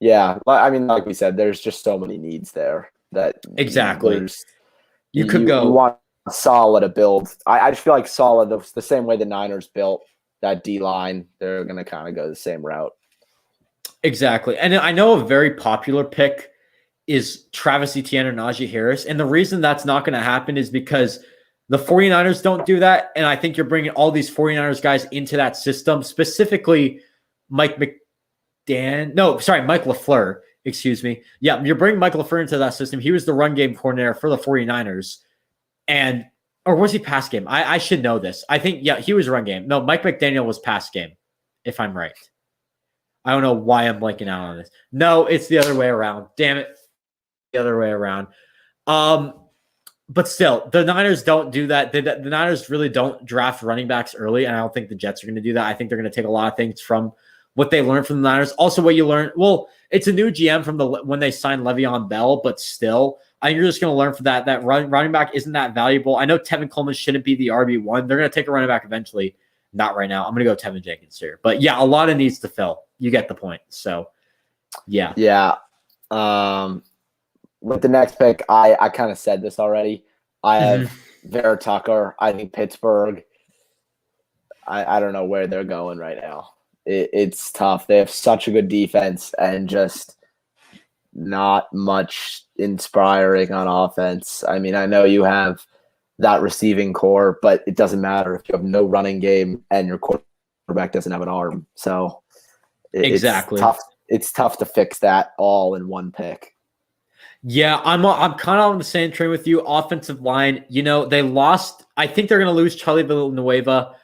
Yeah. I mean, like we said, there's just so many needs there that exactly. You want Saleh to build. I just feel like Saleh, the same way the Niners built that D-line, they're going to kind of go the same route. Exactly. And I know a very popular pick is Travis Etienne or Najee Harris. And the reason that's not going to happen is because the 49ers don't do that. And I think you're bringing all these 49ers guys into that system, specifically Mike LaFleur. Excuse me. Yeah, you're bringing Mike LaFleur into that system. He was the run game coordinator for the 49ers. Or was he pass game? I should know this. I think, yeah, he was run game. No, Mike McDaniel was pass game, if I'm right. I don't know why I'm blanking out on this. No, it's the other way around. Damn it. The other way around. But still, the Niners don't do that. The Niners really don't draft running backs early, and I don't think the Jets are going to do that. I think they're going to take a lot of things from what they learned from the Niners. Also, what you learn, well, it's a new GM from when they signed Le'Veon Bell, but still, I think you're just going to learn from that running back isn't that valuable. I know Tevin Coleman shouldn't be the RB1. They're going to take a running back eventually. Not right now. I'm going to go Tevin Jenkins here. But yeah, a lot of needs to fill. You get the point. So, yeah. Yeah. With the next pick, I kind of said this already. I have Vera Tucker. I think Pittsburgh. I don't know where they're going right now. It's tough. They have such a good defense and just not much inspiring on offense. I mean, I know you have that receiving core, but it doesn't matter if you have no running game and your quarterback doesn't have an arm. So exactly, it's tough to fix that all in one pick. Yeah, I'm kind of on the same train with you. Offensive line, they lost. I think they're going to lose Charlie Villanueva.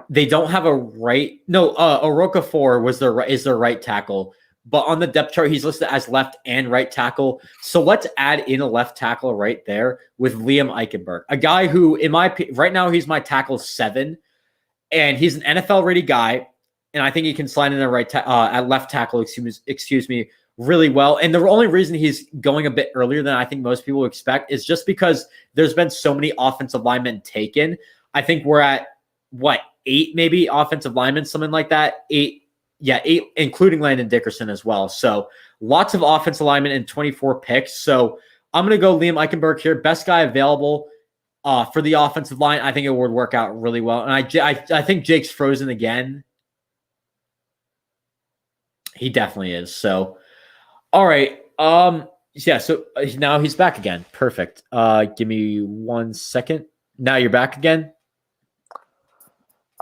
They don't have a right. No, Orokafor is their right tackle, but on the depth chart he's listed as left and right tackle. So let's add in a left tackle right there with Liam Eichenberg, a guy who, in my opinion, right now he's my tackle 7, and he's an NFL ready guy, and I think he can slide in the at left tackle. Excuse me. Really well. And the only reason he's going a bit earlier than I think most people expect is just because there's been so many offensive linemen taken. I think we're at 8 maybe offensive linemen, something like that. 8, including Landon Dickerson as well. So lots of offensive linemen and 24 picks. So I'm going to go Liam Eichenberg here. Best guy available for the offensive line. I think it would work out really well. And I think Jake's frozen again. He definitely is. So, all right. Yeah, so now he's back again. Perfect. Give me 1 second. Now you're back again?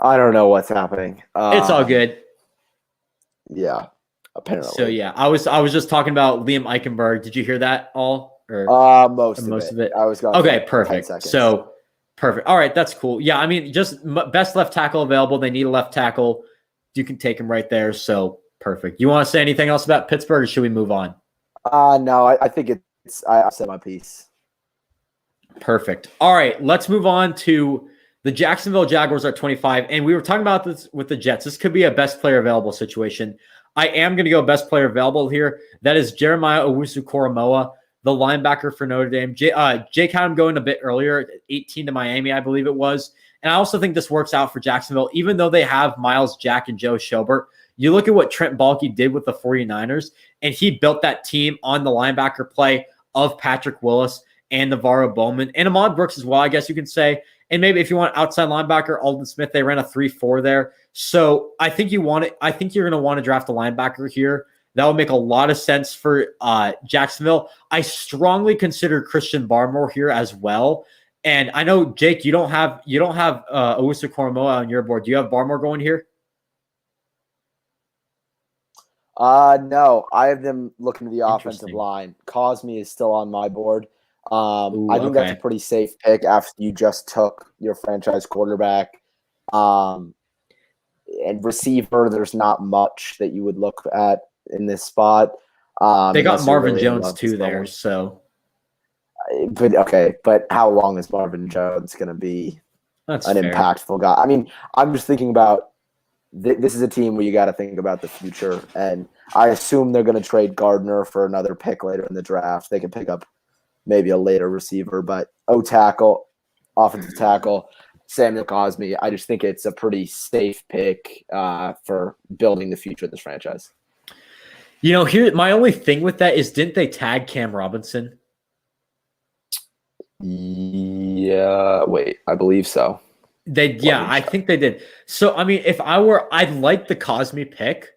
I don't know what's happening. It's all good. Yeah, apparently. So yeah, I was just talking about Liam Eichenberg. Did you hear that all? Or most of it. I was going. Okay, perfect. So perfect. All right, that's cool. Yeah, I mean, just best left tackle available. They need a left tackle. You can take him right there. So perfect. You want to say anything else about Pittsburgh, or should we move on? No, I think I said my piece. Perfect. All right, let's move on to the Jacksonville Jaguars at 25. And we were talking about this with the Jets. This could be a best player available situation. I am going to go best player available here. That is Jeremiah Owusu-Koramoah, the linebacker for Notre Dame. Jake had him going a bit earlier, 18 to Miami, I believe it was. And I also think this works out for Jacksonville, even though they have Miles Jack and Joe Schobert. You look at what Trent Baalke did with the 49ers, and he built that team on the linebacker play of Patrick Willis and Navarro Bowman and Ahmad Brooks as well, I guess you can say. And maybe if you want outside linebacker, Aldon Smith, they ran a 3-4 there. So I think you're going to want to draft a linebacker here. That would make a lot of sense for Jacksonville. I strongly consider Christian Barmore here as well. And I know, Jake, you don't have Owusu Coramoa on your board. Do you have Barmore going here? No, I have them looking to the offensive line. Cosme is still on my board. I think that's a pretty safe pick after you just took your franchise quarterback. And receiver, there's not much that you would look at in this spot. They got Marvin Jones too there, so. But how long is Marvin Jones going to be impactful guy? I mean, I'm just thinking about this is a team where you got to think about the future, and I assume they're going to trade Gardner for another pick later in the draft. They can pick up maybe a later receiver, but offensive tackle, Samuel Cosme. I just think it's a pretty safe pick for building the future of this franchise. Here my only thing with that is, didn't they tag Cam Robinson? Yeah, wait, I believe so. I think they did. So, I mean, I'd like the Cosme pick.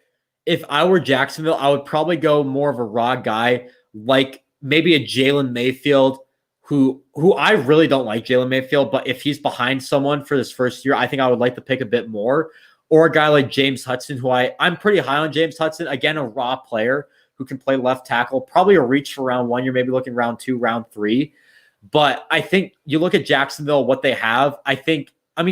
If I were Jacksonville, I would probably go more of a raw guy, like maybe a Jalen Mayfield, who I really don't like Jalen Mayfield, but if he's behind someone for this first year, I think I would like to pick a bit more. Or a guy like James Hudson, who I'm pretty high on James Hudson. Again, a raw player who can play left tackle, probably a reach for round 1. You're maybe looking round 2, round 3. But I think you look at Jacksonville, what they have.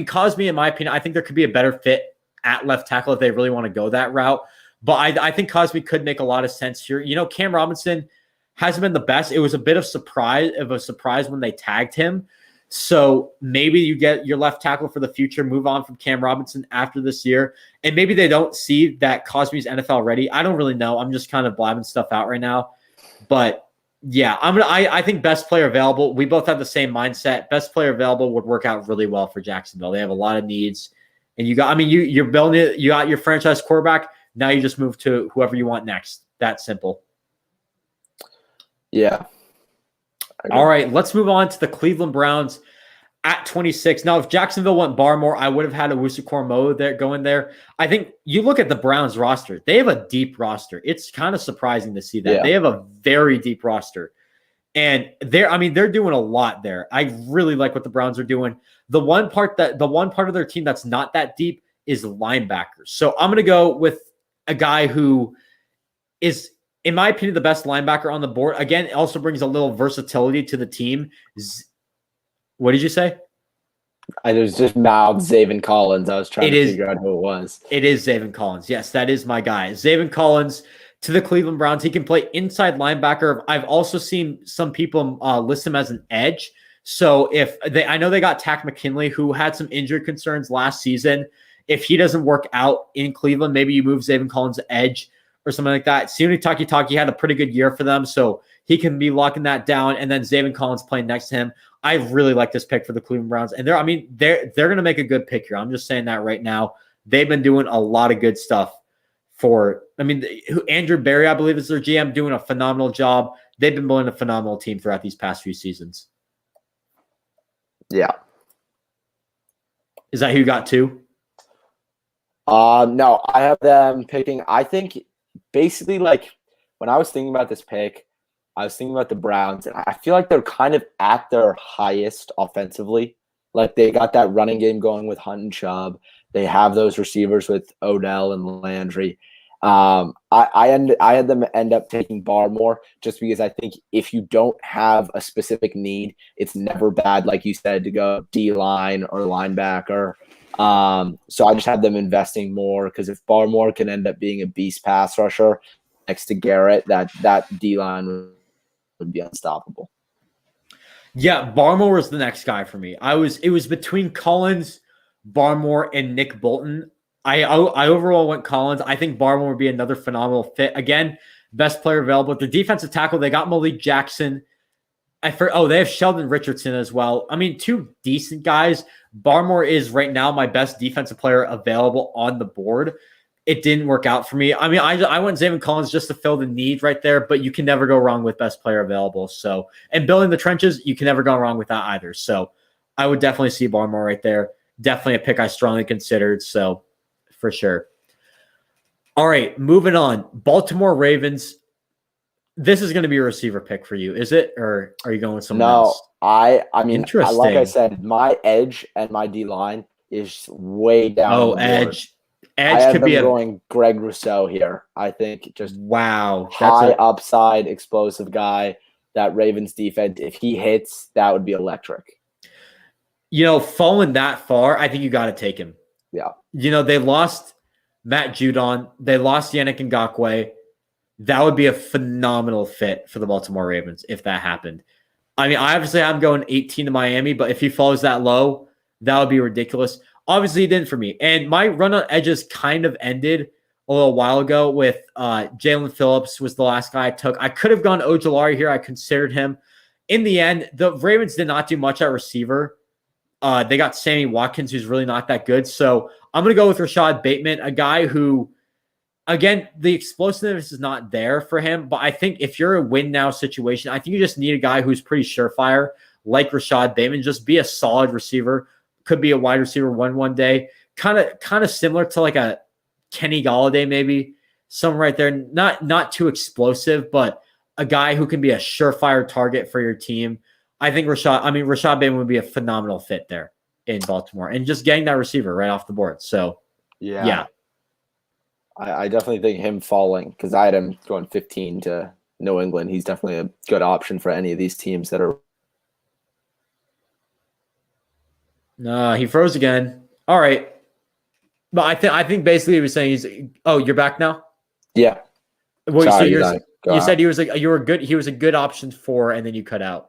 Cosme, in my opinion, I think there could be a better fit at left tackle if they really want to go that route. But I think Cosme could make a lot of sense here. Cam Robinson hasn't been the best. It was a bit of a surprise when they tagged him. So maybe you get your left tackle for the future, move on from Cam Robinson after this year. And maybe they don't see that Cosme's NFL ready. I don't really know. I'm just kind of blabbing stuff out right now. But yeah, I think best player available. We both have the same mindset. Best player available would work out really well for Jacksonville. They have a lot of needs. And you're building it. You got your franchise quarterback. Now you just move to whoever you want next. That simple. Yeah. All right, let's move on to the Cleveland Browns at 26. Now, if Jacksonville went Barmore, I would have had Owusu Coramoa there going there. I think you look at the Browns roster; they have a deep roster. It's kind of surprising to see that. Yeah. They have a very deep roster, and they're doing a lot there. I really like what the Browns are doing. The one part of their team that's not that deep is linebackers. So I'm going to go with a guy who is, in my opinion, the best linebacker on the board. Again, it also brings a little versatility to the team. What did you say? I was just mouthed Zaven Collins. I was trying to figure out who it was. It is Zaven Collins. Yes, that is my guy. Zaven Collins to the Cleveland Browns. He can play inside linebacker. I've also seen some people list him as an edge. So I know they got Tack McKinley, who had some injury concerns last season. If he doesn't work out in Cleveland, maybe you move Zaven Collins to edge or something like that. Sione Takitaki had a pretty good year for them, so he can be locking that down. And then Zaven Collins playing next to him. I really like this pick for the Cleveland Browns, and they're going to make a good pick here. I'm just saying that right now. They've been doing a lot of good stuff. Andrew Berry, I believe, is their GM, doing a phenomenal job. They've been building a phenomenal team throughout these past few seasons. Yeah. Is that who you got too? No, I have them picking. I think basically, like, when I was thinking about this pick, I was thinking about the Browns, and I feel like they're kind of at their highest offensively. Like, they got that running game going with Hunt and Chubb. They have those receivers with Odell and Landry. I had them end up taking Barmore just because I think if you don't have a specific need, it's never bad, like you said, to go D-line or linebacker. So I just had them investing more because if Barmore can end up being a beast pass rusher next to Garrett, that D-line would be unstoppable. Yeah, Barmore was the next guy for me. It was between Collins, Barmore, and Nick Bolton. I overall went Collins. I think Barmore would be another phenomenal fit. Again, best player available. The defensive tackle, they got Malik Jackson. They have Sheldon Richardson as well. Two decent guys, Barmore is right now my best defensive player available on the board. It didn't work out for me. I mean, I went Zayvon Collins just to fill the need right there, but you can never go wrong with best player available. So, and building the trenches, you can never go wrong with that either. So I would definitely see Barmore right there. Definitely a pick I strongly considered. So for sure. All right, moving on. Baltimore Ravens. This is going to be a receiver pick for you, is it? Or are you going with someone else? I mean, Interesting. like I said, my edge and my D line is way down. Oh, the board. edge. I Edge have could be going Greg Rousseau here. I think just wow. high upside, explosive guy. That Ravens defense, if he hits, that would be electric. Falling that far, I think you got to take him. Yeah. They lost Matt Judon. They lost Yannick Ngakoue. That would be a phenomenal fit for the Baltimore Ravens if that happened. I mean, obviously I'm going 18 to Miami, but if he falls that low, that would be ridiculous. Obviously, he didn't for me. And my run on edges kind of ended a little while ago with Jaylen Phillips was the last guy I took. I could have gone Ojulari here. I considered him. In the end, the Ravens did not do much at receiver. They got Sammy Watkins, who's really not that good. So I'm going to go with Rashad Bateman, a guy who, again, the explosiveness is not there for him. But I think if you're a win now situation, I think you just need a guy who's pretty surefire, like Rashad Bateman. Just be a solid receiver. Could be a wide receiver one day. Kind of similar to like a Kenny Golladay, maybe. Some right there. Not too explosive, but a guy who can be a surefire target for your team. I think Rashad Bateman would be a phenomenal fit there in Baltimore. And just getting that receiver right off the board. So, yeah. I definitely think him falling, because I had him going 15 to New England. He's definitely a good option for any of these teams that are. No, he froze again. All right. But I think basically he was saying you're back now? Yeah. Well, sorry, you said he was a good option for, and then you cut out.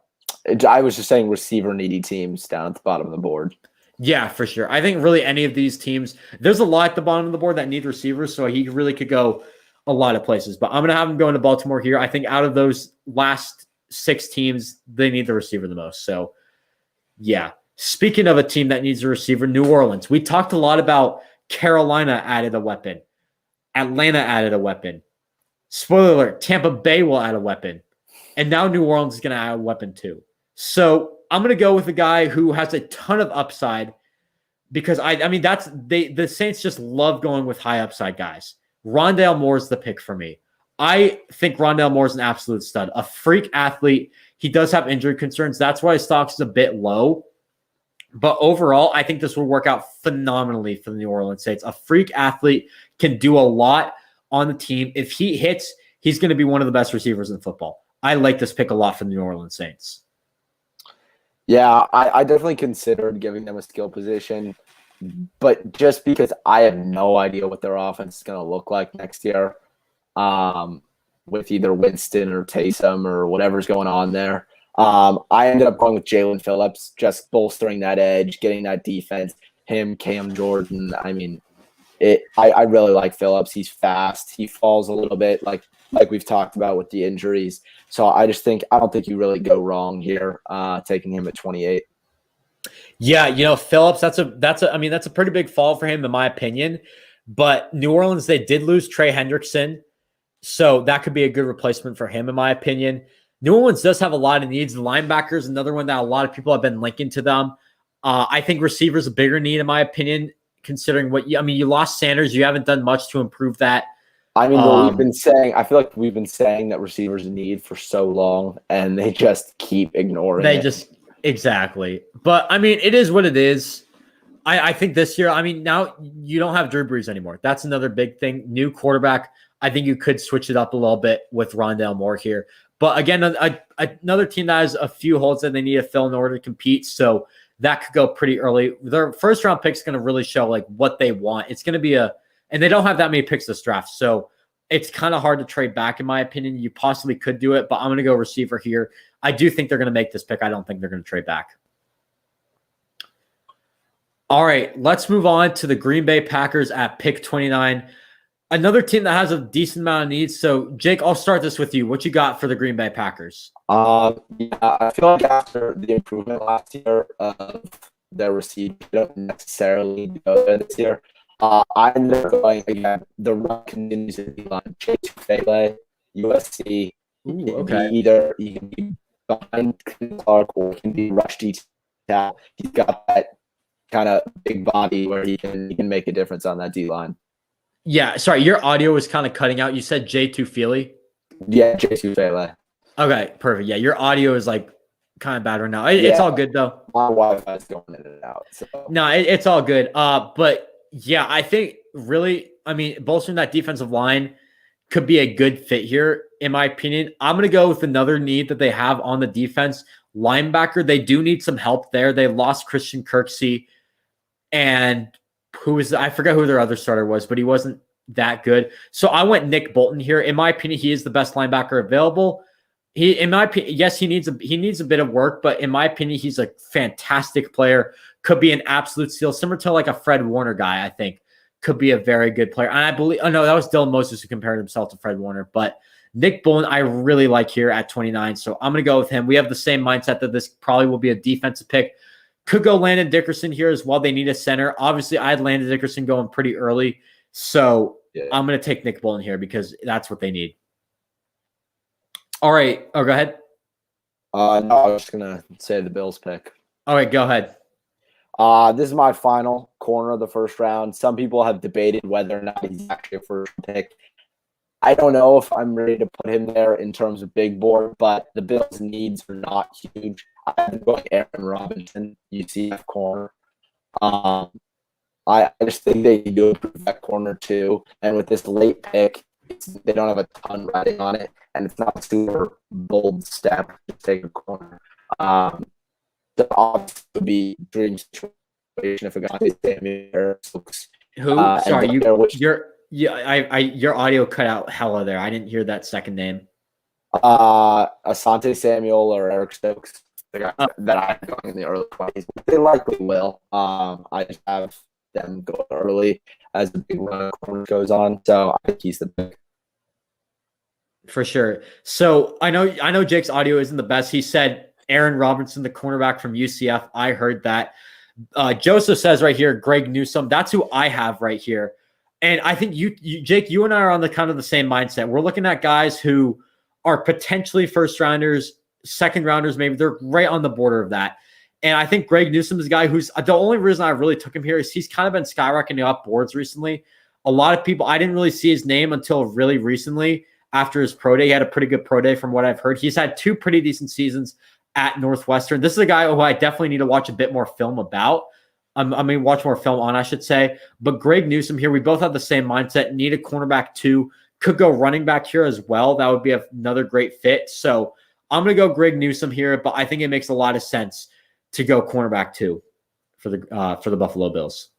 I was just saying receiver needy teams down at the bottom of the board. Yeah, for sure. I think really any of these teams, there's a lot at the bottom of the board that need receivers, so he really could go a lot of places. But I'm going to have him going to Baltimore here. I think out of those last 6 teams, they need the receiver the most. So, yeah. Speaking of a team that needs a receiver, New Orleans. We talked a lot about Carolina added a weapon. Atlanta added a weapon. Spoiler alert, Tampa Bay will add a weapon. And now New Orleans is going to add a weapon too. So I'm going to go with a guy who has a ton of upside because I mean, the Saints just love going with high upside guys. Rondale Moore's the pick for me. I think Rondale Moore's an absolute stud, a freak athlete. He does have injury concerns. That's why his stock is a bit low. But overall, I think this will work out phenomenally for the New Orleans Saints. A freak athlete can do a lot on the team. If he hits, he's going to be one of the best receivers in football. I like this pick a lot for the New Orleans Saints. Yeah, I definitely considered giving them a skill position, but just because I have no idea what their offense is going to look like next year with either Winston or Taysom or whatever's going on there. I ended up going with Jaylen Phillips, just bolstering that edge, getting that defense. Him, Cam Jordan. I mean, I really like Phillips. He's fast. He falls a little bit, like we've talked about with the injuries. So I don't think you really go wrong here, taking him at 28. Yeah, Phillips. That's a pretty big fall for him in my opinion. But New Orleans, they did lose Trey Hendrickson, so that could be a good replacement for him in my opinion. New Orleans does have a lot of needs. The linebackers, another one that a lot of people have been linking to them. I think receivers a bigger need in my opinion, considering you lost Sanders. You haven't done much to improve that. I mean, what we've been saying, I feel like we've been saying that receivers need for so long, and they just keep ignoring it. Exactly. But, I mean, it is what it is. I think this year, now you don't have Drew Brees anymore. That's another big thing. New quarterback. I think you could switch it up a little bit with Rondale Moore here. But again, another team that has a few holes that they need to fill in order to compete. So that could go pretty early. Their first round pick is going to really show like what they want. It's going to be and they don't have that many picks this draft. So it's kind of hard to trade back in my opinion. You possibly could do it, but I'm going to go receiver here. I do think they're going to make this pick. I don't think they're going to trade back. All right, let's move on to the Green Bay Packers at pick 29. Another team that has a decent amount of needs. So, Jake, I'll start this with you. What you got for the Green Bay Packers? Yeah, I feel like after the improvement last year of their receivers. They don't necessarily go there this year. I ended up going again. The run continues to be on Chase Fele, USC. Ooh, okay. He can be behind Clark or he can be rush detail. He's got that kind of big body where he can make a difference on that D line. Yeah, sorry, your audio was kind of cutting out. You said J2 Feely? Yeah, J2 Fele. Okay, perfect. Yeah, your audio is like kind of bad right now. It's all good though. My Wi-Fi is going in and out. So. No, it's all good. But yeah, I think really, I mean, bolstering that defensive line could be a good fit here, in my opinion. I'm going to go with another need that they have on the defense. Linebacker, they do need some help there. They lost Christian Kirksey, and I forget who their other starter was, but he wasn't that good. So I went Nick Bolton here. In my opinion, he is the best linebacker available. In my opinion, yes, he needs a bit of work, but in my opinion, he's a fantastic player. Could be an absolute steal, similar to like a Fred Warner guy. I think could be a very good player. And I believe, no, that was Dylan Moses who compared himself to Fred Warner, but Nick Bolton, I really like here at 29. So I'm going to go with him. We have the same mindset that this probably will be a defensive pick. Could go Landon Dickerson here as well. They need a center. Obviously, I had Landon Dickerson going pretty early. So yeah. I'm going to take Nick Bolton here because that's what they need. All right. Oh, go ahead. No, I was just going to say the Bills pick. All right, go ahead. This is my final corner of the first round. Some people have debated whether or not he's actually a first pick. I don't know if I'm ready to put him there in terms of big board, but the Bills' needs are not huge. I'm going Aaron Robinson, UCF corner. I just think they can do that corner too. And with this late pick, they don't have a ton riding on it, and it's not a super bold step to take a corner. The odds would be dream situation if a guy is Samuel. Who? Sorry, your audio cut out hella there. I didn't hear that second name. Asante Samuel or Eric Stokes, the guy that I'm going in the early 20s. They likely will. I just have them go early as the big run of corner goes on. So I think he's the pick. For sure. So I know Jake's audio isn't the best. He said Aaron Robinson, the cornerback from UCF. I heard that. Joseph says right here, Greg Newsome. That's who I have right here. And I think you, Jake, you and I are on the kind of the same mindset. We're looking at guys who are potentially first rounders, second rounders, maybe they're right on the border of that. And I think Greg Newsome is a guy who's the only reason I really took him here is he's kind of been skyrocketing up boards recently. A lot of people, I didn't really see his name until really recently after his pro day. He had a pretty good pro day from what I've heard. He's had two pretty decent seasons at Northwestern. This is a guy who I definitely need to watch a bit more film about. Watch more film on, I should say. But Greg Newsome here, we both have the same mindset. Need a cornerback too. Could go running back here as well. That would be another great fit. So I'm going to go Greg Newsome here, but I think it makes a lot of sense to go cornerback too for the Buffalo Bills.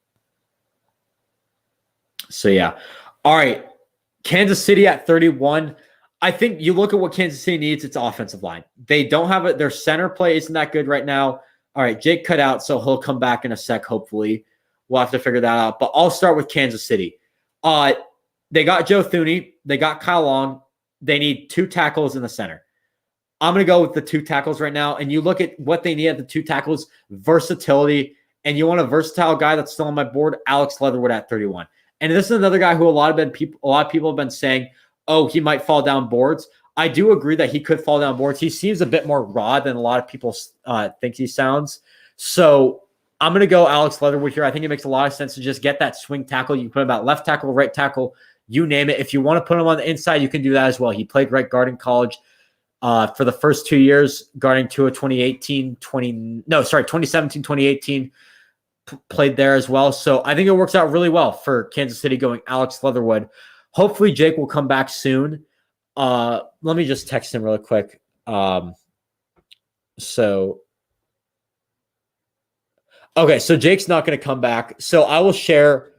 So yeah. All right. Kansas City at 31. I think you look at what Kansas City needs, it's offensive line. They don't have it. Their center play isn't that good right now. All right, Jake cut out, so he'll come back in a sec, hopefully. We'll have to figure that out. But I'll start with Kansas City. They got Joe Thuney. They got Kyle Long. They need two tackles in the center. I'm going to go with the two tackles right now. And you look at what they need at the two tackles, versatility. And you want a versatile guy that's still on my board, Alex Leatherwood at 31. And this is another guy who a lot of people have been saying, oh, he might fall down boards. I do agree that he could fall down boards. He seems a bit more raw than a lot of people think he sounds. So I'm going to go Alex Leatherwood here. I think it makes a lot of sense to just get that swing tackle. You can put him at left tackle, right tackle, you name it. If you want to put him on the inside, you can do that as well. He played right guard in college for the first 2 years, guarding Tua 2017, 2018, played there as well. So I think it works out really well for Kansas City going Alex Leatherwood. Hopefully Jake will come back soon. Let me just text him really quick. So Jake's not going to come back. So I will share.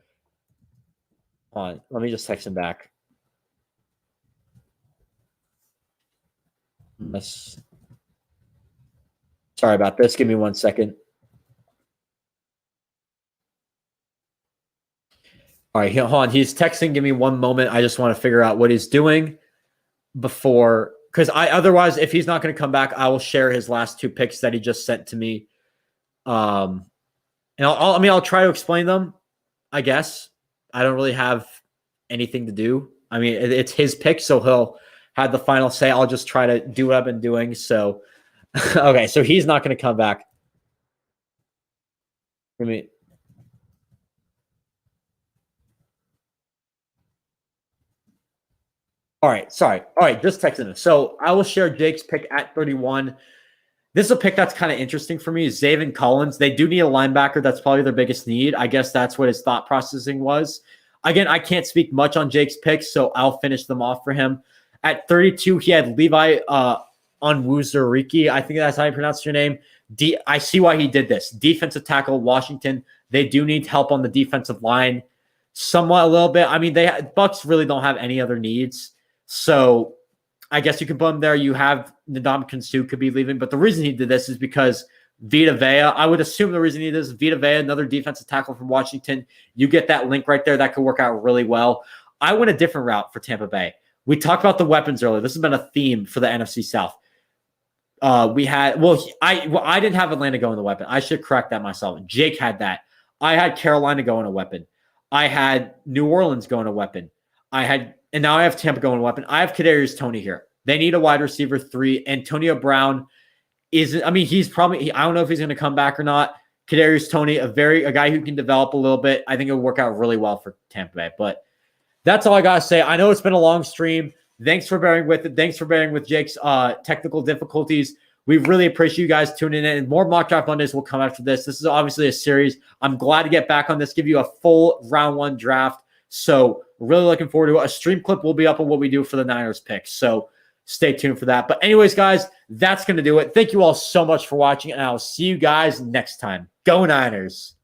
Let me just text him back. Sorry about this. Give me 1 second. All right, hold on. He's texting. Give me one moment. I just want to figure out what he's doing before, because otherwise, if he's not going to come back, I will share his last two picks that he just sent to me. And I'll try to explain them, I guess. I don't really have anything to do. I mean, it's his pick, so he'll have the final say. I'll just try to do what I've been doing. So, okay, so he's not going to come back. I mean, all right, sorry. All right, just texting him. So I will share Jake's pick at 31. This is a pick that's kind of interesting for me. Zaven Collins. They do need a linebacker. That's probably their biggest need. I guess that's what his thought processing was. Again, I can't speak much on Jake's picks, so I'll finish them off for him. At 32, he had Levi Onwuzurike. I think that's how you pronounce your name. I see why he did this. Defensive tackle, Washington. They do need help on the defensive line, somewhat a little bit. I mean, Bucks really don't have any other needs. So I guess you can put him there. You have Ndamukong Suh could be leaving, but the reason he did this is because Vita Vea, I would assume the reason he did this is Vita Vea, another defensive tackle from Washington. You get that link right there. That could work out really well. I went a different route for Tampa Bay. We talked about the weapons earlier. This has been a theme for the NFC South. I didn't have Atlanta going the weapon. I should correct that myself. Jake had that. I had Carolina going a weapon. I had New Orleans going a weapon. And now I have Tampa going a weapon. I have Kadarius Toney here. They need a wide receiver 3. Antonio Brown he's probably, I don't know if he's going to come back or not. Kadarius Toney, a guy who can develop a little bit. I think it'll work out really well for Tampa Bay. But that's all I got to say. I know it's been a long stream. Thanks for bearing with it. Thanks for bearing with Jake's technical difficulties. We really appreciate you guys tuning in. And more Mock Draft Mondays will come after this. This is obviously a series. I'm glad to get back on this, give you a full round 1 draft. So really looking forward to it. A stream clip will be up on what we do for the Niners picks. So stay tuned for that. But anyways, guys, that's going to do it. Thank you all so much for watching, and I'll see you guys next time. Go Niners.